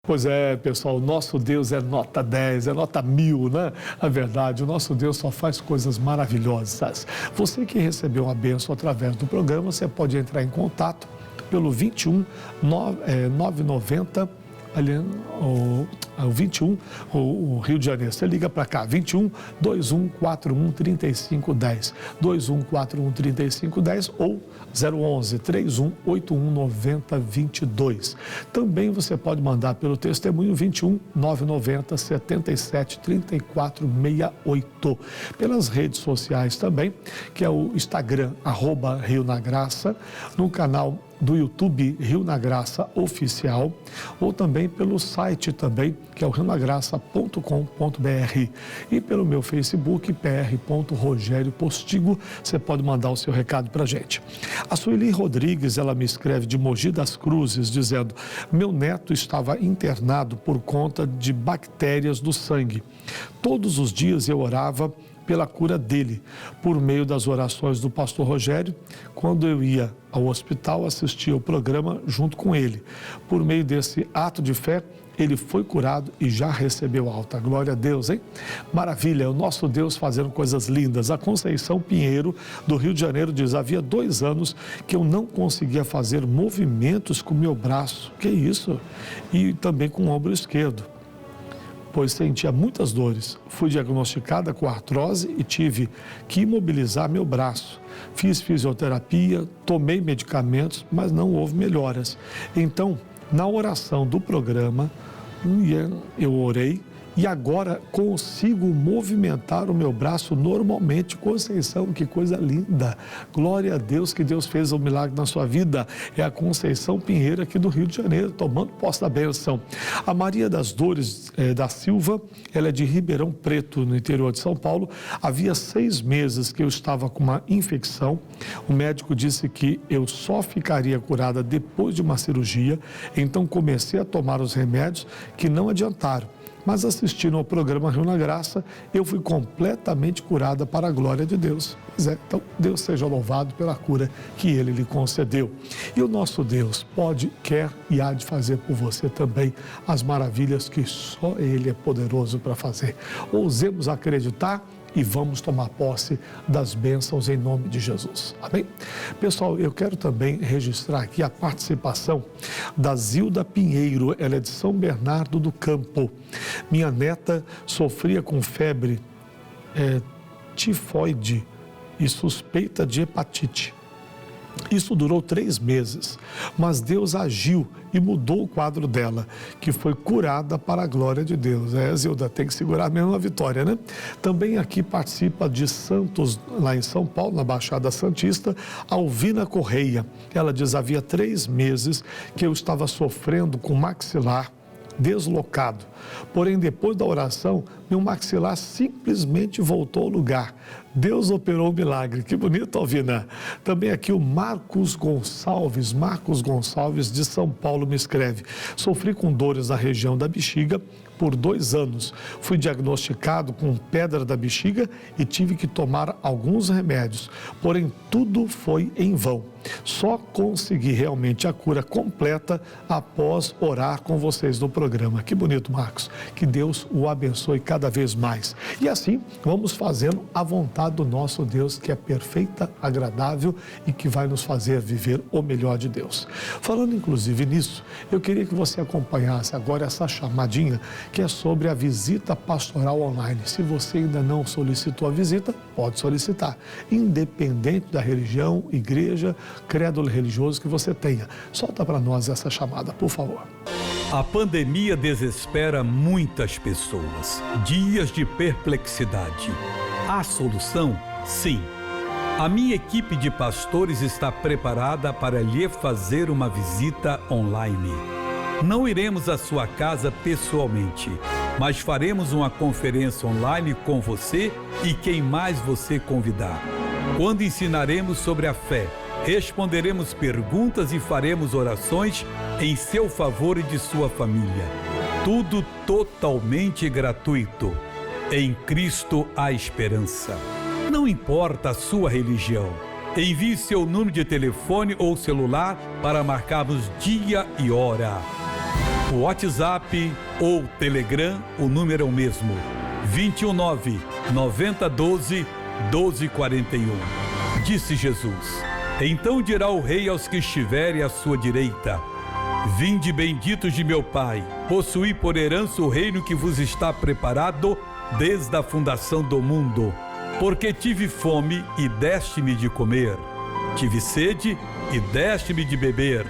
Pois é, pessoal, o nosso Deus é nota 10, é nota 1000, né? A verdade, o nosso Deus só faz coisas maravilhosas. Você que recebeu uma bênção através do programa, você pode entrar em contato pelo 21 990, ali, o 21, o Rio de Janeiro. Você liga para cá, 21 2141 3510, 2141 3510 ou 011 3181 9022. Também você pode mandar pelo testemunho 21 990 77 34 68. Pelas redes sociais também, que é o Instagram, @Rio na Graça, no canal do YouTube Rio na Graça Oficial, ou também pelo site também, que é o rionagraça.com.br, e pelo meu Facebook, pr.Rogério Postigo, você pode mandar o seu recado para a gente. A Sueli Rodrigues, ela me escreve de Mogi das Cruzes, dizendo: meu neto estava internado por conta de bactérias do sangue. Todos os dias eu orava pela cura dele, por meio das orações do pastor Rogério. Quando eu ia ao hospital, assistia o programa junto com ele. Por meio desse ato de fé, ele foi curado e já recebeu alta. Glória a Deus, hein? Maravilha, o nosso Deus fazendo coisas lindas. A Conceição Pinheiro, do Rio de Janeiro, diz: havia 2 anos que eu não conseguia fazer movimentos com o meu braço. Que isso? E também com o ombro esquerdo, pois sentia muitas dores. Fui diagnosticada com artrose e tive que imobilizar meu braço. Fiz fisioterapia, tomei medicamentos, mas não houve melhoras. Então, na oração do programa, eu orei e agora consigo movimentar o meu braço normalmente. Conceição, que coisa linda! Glória a Deus que Deus fez um milagre na sua vida. É a Conceição Pinheiro aqui do Rio de Janeiro, tomando posse da bênção. A Maria das Dores da Silva, ela é de Ribeirão Preto, no interior de São Paulo. Havia 6 meses que eu estava com uma infecção. O médico disse que eu só ficaria curada depois de uma cirurgia. Então comecei a tomar os remédios que não adiantaram. Mas assistindo ao programa Rio na Graça, eu fui completamente curada para a glória de Deus. Pois é, então Deus seja louvado pela cura que Ele lhe concedeu. E o nosso Deus pode, quer e há de fazer por você também as maravilhas que só Ele é poderoso para fazer. Ousemos acreditar e vamos tomar posse das bênçãos em nome de Jesus. Amém? Pessoal, eu quero também registrar aqui a participação da Zilda Pinheiro, ela é de São Bernardo do Campo. Minha neta sofria com febre tifoide e suspeita de hepatite. Isso durou 3 meses, mas Deus agiu e mudou o quadro dela, que foi curada para a glória de Deus. Zilda, tem que segurar mesmo a vitória, né? Também aqui participa de Santos, lá em São Paulo, na Baixada Santista, Alvina Correia. Ela diz: havia 3 meses que eu estava sofrendo com maxilar deslocado. Porém, depois da oração, meu maxilar simplesmente voltou ao lugar. Deus operou o milagre. Que bonito, Alvina. Também aqui o Marcos Gonçalves de São Paulo me escreve: sofri com dores na região da bexiga por 2 anos. Fui diagnosticado com pedra da bexiga e tive que tomar alguns remédios. Porém, tudo foi em vão. Só consegui realmente a cura completa após orar com vocês no programa. Que bonito, Marcos. Que Deus o abençoe cada vez mais. E assim, vamos fazendo a vontade do nosso Deus, que é perfeita, agradável e que vai nos fazer viver o melhor de Deus. Falando inclusive nisso, eu queria que você acompanhasse agora essa chamadinha que é sobre a visita pastoral online. Se você ainda não solicitou a visita, pode solicitar, independente da religião, igreja, credo religioso que você tenha. Solta para nós essa chamada, por favor. A pandemia desespera muitas pessoas. Dias de perplexidade. Há solução? Sim. A minha equipe de pastores está preparada para lhe fazer uma visita online. Não iremos à sua casa pessoalmente, mas faremos uma conferência online com você e quem mais você convidar. Quando ensinaremos sobre a fé, responderemos perguntas e faremos orações em seu favor e de sua família. Tudo totalmente gratuito. Em Cristo há esperança. Não importa a sua religião. Envie seu número de telefone ou celular para marcarmos dia e hora. O WhatsApp ou Telegram, o número é o mesmo. 219-9012-1241. Disse Jesus. Então dirá o rei aos que estiverem à sua direita: vinde benditos de meu Pai, possuí por herança o reino que vos está preparado desde a fundação do mundo. Porque tive fome e deste-me de comer, tive sede e deste-me de beber,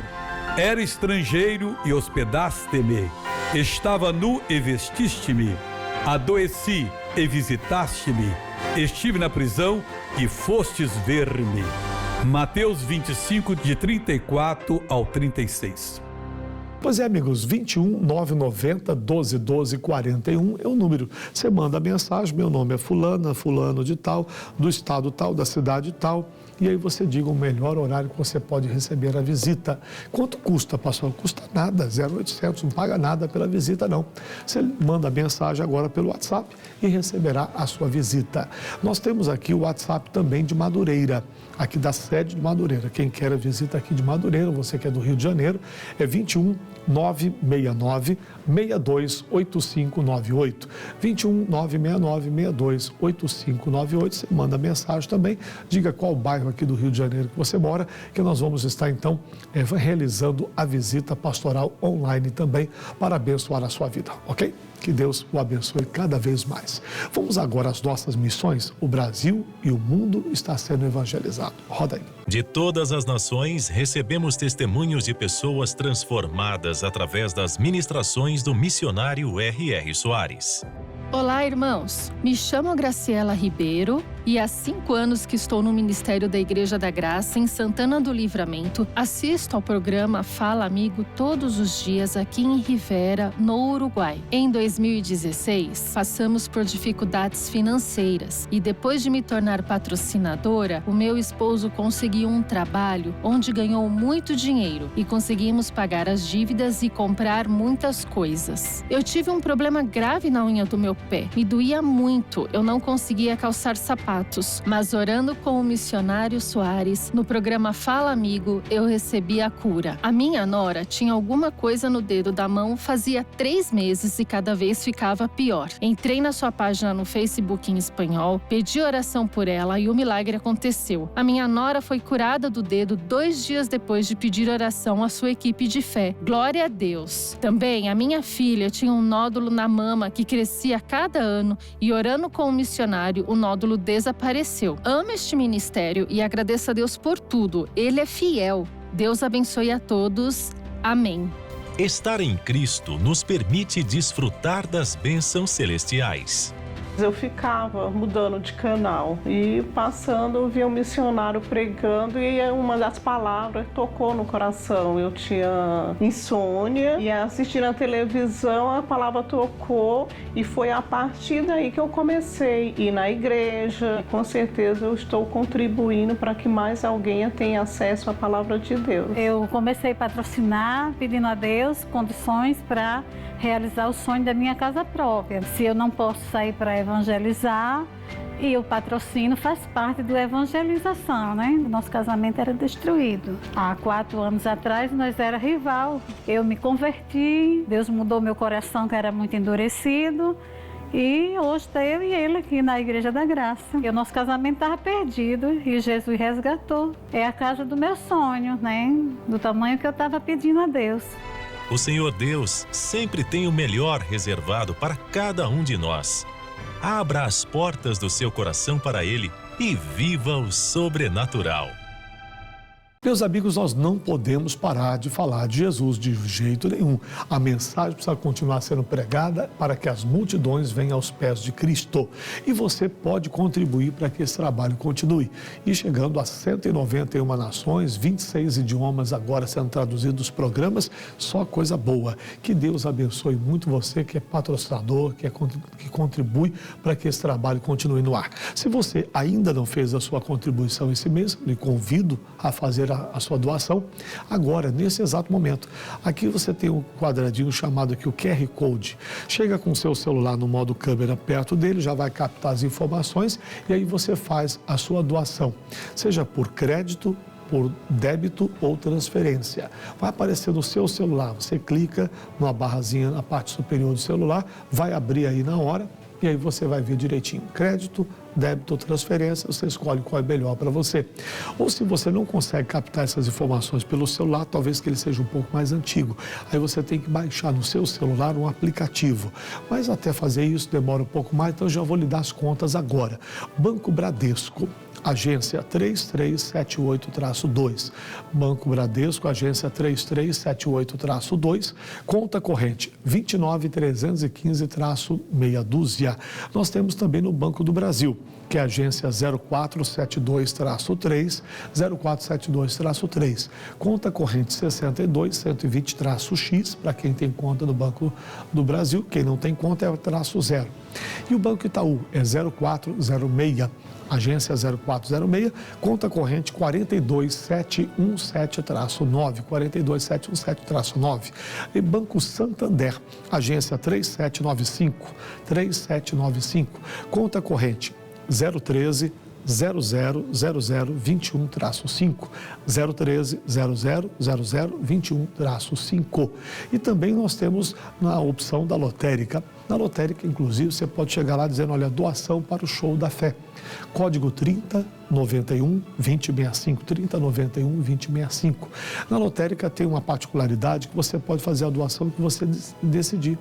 era estrangeiro e hospedaste-me, estava nu e vestiste-me, adoeci e visitaste-me, estive na prisão e fostes ver-me. Mateus 25, de 34 ao 36. Pois é, amigos, 21 990 12 12 41 é o número. Você manda a mensagem, meu nome é fulana, fulano de tal, do estado tal, da cidade tal, e aí você diga o melhor horário que você pode receber a visita. Quanto custa, pastor? Custa nada, 0800, não paga nada pela visita, não. Você manda a mensagem agora pelo WhatsApp e receberá a sua visita. Nós temos aqui o WhatsApp também de Madureira, aqui da sede de Madureira. Quem quer a visita aqui de Madureira, você que é do Rio de Janeiro, é 21 969 628598. 21 969 628598. Você manda mensagem também, diga qual bairro aqui do Rio de Janeiro que você mora, que nós vamos estar então realizando a visita pastoral online também para abençoar a sua vida, ok? Que Deus o abençoe cada vez mais. Vamos agora às nossas missões. O Brasil e o mundo está sendo evangelizado. Roda aí. De todas as nações, recebemos testemunhos de pessoas transformadas através das ministrações do missionário R.R. Soares. Olá, irmãos. Me chamo Graciela Ribeiro e há 5 anos que estou no Ministério da Igreja da Graça em Santana do Livramento. Assisto ao programa Fala Amigo todos os dias aqui em Rivera, no Uruguai. Em 2016, passamos por dificuldades financeiras e depois de me tornar patrocinadora, o meu esposo conseguiu um trabalho onde ganhou muito dinheiro e conseguimos pagar as dívidas e comprar muitas coisas. Eu tive um problema grave na unha do meu pé. Me doía muito, eu não conseguia calçar sapatos. Mas orando com o missionário Soares, no programa Fala Amigo, eu recebi a cura. A minha nora tinha alguma coisa no dedo da mão fazia 3 meses e cada vez ficava pior. Entrei na sua página no Facebook em espanhol, pedi oração por ela e o milagre aconteceu. A minha nora foi curada do dedo 2 dias depois de pedir oração à sua equipe de fé. Glória a Deus! Também a minha filha tinha um nódulo na mama que crescia cada ano e orando com o missionário, o nódulo desapareceu. Amo este ministério e agradeço a Deus por tudo. Ele é fiel. Deus abençoe a todos. Amém. Estar em Cristo nos permite desfrutar das bênçãos celestiais. Eu ficava mudando de canal e passando, eu via um missionário pregando e uma das palavras tocou no coração. Eu tinha insônia e assistindo a televisão, a palavra tocou e foi a partir daí que eu comecei a ir na igreja. E com certeza eu estou contribuindo para que mais alguém tenha acesso à palavra de Deus. Eu comecei a patrocinar, pedindo a Deus condições para realizar o sonho da minha casa própria. Se eu não posso sair para evangelizar, e o patrocínio faz parte da evangelização, né? Nosso casamento era destruído. Há 4 anos atrás, nós era rival. Eu me converti, Deus mudou meu coração, que era muito endurecido, e hoje está eu e ele aqui na Igreja da Graça. E o nosso casamento estava perdido e Jesus resgatou. É a casa do meu sonho, né? Do tamanho que eu estava pedindo a Deus. O Senhor Deus sempre tem o melhor reservado para cada um de nós. Abra as portas do seu coração para Ele e viva o sobrenatural. Meus amigos, nós não podemos parar de falar de Jesus de jeito nenhum. A mensagem precisa continuar sendo pregada para que as multidões venham aos pés de Cristo. E você pode contribuir para que esse trabalho continue. E chegando a 191 nações, 26 idiomas agora sendo traduzidos os programas, só coisa boa. Que Deus abençoe muito você que é patrocinador, que contribui para que esse trabalho continue no ar. Se você ainda não fez a sua contribuição esse mês, lhe convido a fazer a sua doação agora, nesse exato momento. Aqui você tem um quadradinho chamado aqui o QR Code. Chega com o seu celular no modo câmera perto dele, já vai captar as informações e aí você faz a sua doação, seja por crédito, por débito ou transferência. Vai aparecer no seu celular, você clica numa barrazinha na parte superior do celular, vai abrir aí na hora e aí você vai ver direitinho, crédito, débito ou transferência, você escolhe qual é melhor para você. Ou se você não consegue captar essas informações pelo celular, talvez que ele seja um pouco mais antigo, aí você tem que baixar no seu celular um aplicativo. Mas até fazer isso demora um pouco mais, então eu já vou lhe dar as contas agora. Banco Bradesco, agência 3378-2. Banco Bradesco, agência 3378-2. Conta corrente 29315-meia dúzia. Nós temos também no Banco do Brasil, que é a agência 0472-3, 0472-3. Conta corrente 62120-X, para quem tem conta no Banco do Brasil. Quem não tem conta é o -0. E o Banco Itaú é 0406, agência 0406, conta corrente 42717-9, 42717-9. E Banco Santander, agência 3795, conta corrente 013 000021-5, 013 000021-5. E também nós temos na opção da lotérica. Na lotérica, inclusive, você pode chegar lá dizendo, olha, doação para o Show da Fé. Código 3091-2065, 3091-2065. Na lotérica tem uma particularidade que você pode fazer a doação que você decidir.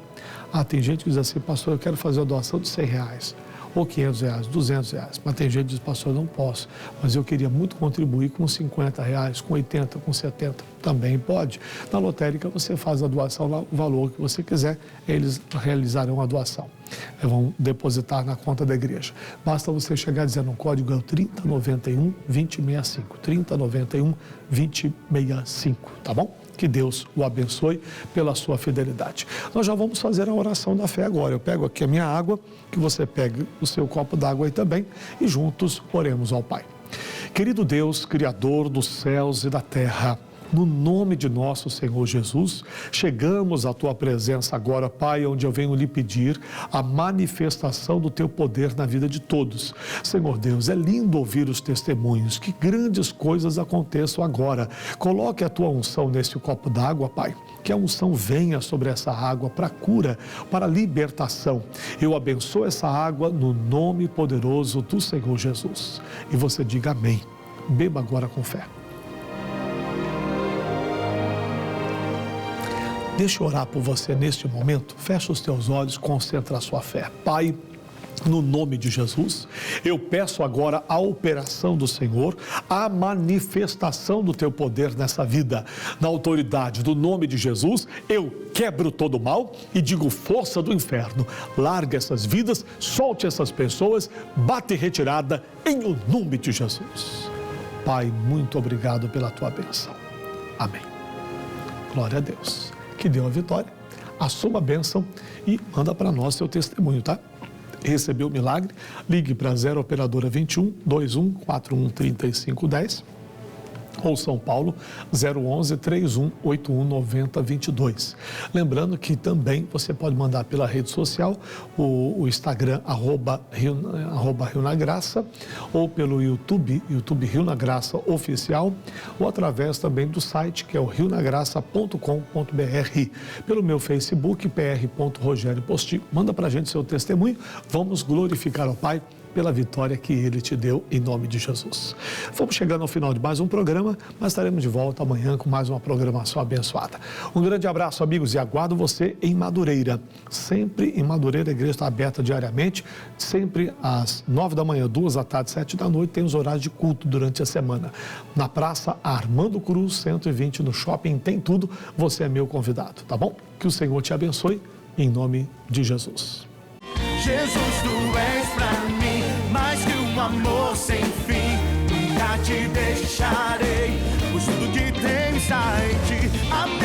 Ah, tem gente que diz assim, pastor, eu quero fazer a doação de R$100. Ou R$500, R$200. Mas tem gente que diz, pastor, eu não posso. Mas eu queria muito contribuir com R$50, com 80, com 70. Também pode. Na lotérica você faz a doação lá, o valor que você quiser, eles realizarão a doação. Vão depositar na conta da igreja. Basta você chegar dizendo o código é o 3091-2065. 3091-2065, tá bom? Que Deus o abençoe pela sua fidelidade. Nós já vamos fazer a oração da fé agora. Eu pego aqui a minha água, que você pegue o seu copo d'água aí também e juntos oremos ao Pai. Querido Deus, Criador dos céus e da terra, no nome de nosso Senhor Jesus, chegamos à Tua presença agora, Pai, onde eu venho lhe pedir a manifestação do Teu poder na vida de todos. Senhor Deus, é lindo ouvir os testemunhos, que grandes coisas aconteçam agora. Coloque a Tua unção nesse copo d'água, Pai, que a unção venha sobre essa água para cura, para libertação. Eu abençoo essa água no nome poderoso do Senhor Jesus. E você diga amém. Beba agora com fé. Deixa eu orar por você neste momento. Fecha os teus olhos, concentra a sua fé. Pai, no nome de Jesus, eu peço agora a operação do Senhor, a manifestação do teu poder nessa vida. Na autoridade do nome de Jesus, eu quebro todo o mal e digo força do inferno. Larga essas vidas, solte essas pessoas, bate retirada em o nome de Jesus. Pai, muito obrigado pela tua bênção. Amém. Glória a Deus. Que deu a vitória, assuma a bênção e manda para nós seu testemunho, tá? Recebeu o milagre? Ligue para 0 operadora 21 21 41 35 10 ou São Paulo 011 31 81 90 22. Lembrando que também você pode mandar pela rede social, o Instagram @Rio na Graça, ou pelo YouTube Rio na Graça Oficial, ou através também do site que é o rionagraça.com.br, pelo meu Facebook, pr.rogérioposti. Manda pra gente seu testemunho, vamos glorificar ao Pai pela vitória que Ele te deu, em nome de Jesus. Vamos chegando ao final de mais um programa, mas estaremos de volta amanhã com mais uma programação abençoada. Um grande abraço, amigos, e aguardo você em Madureira. Sempre em Madureira, a igreja está aberta diariamente, sempre às 9 da manhã, 2 da tarde, 7 da noite, tem os horários de culto durante a semana. Na Praça Armando Cruz, 120, no shopping, tem tudo, você é meu convidado, tá bom? Que o Senhor te abençoe, em nome de Jesus. Jesus, tu és pra mim mais que um amor sem fim. Nunca te deixarei, pois tudo que tens a ti. Amém.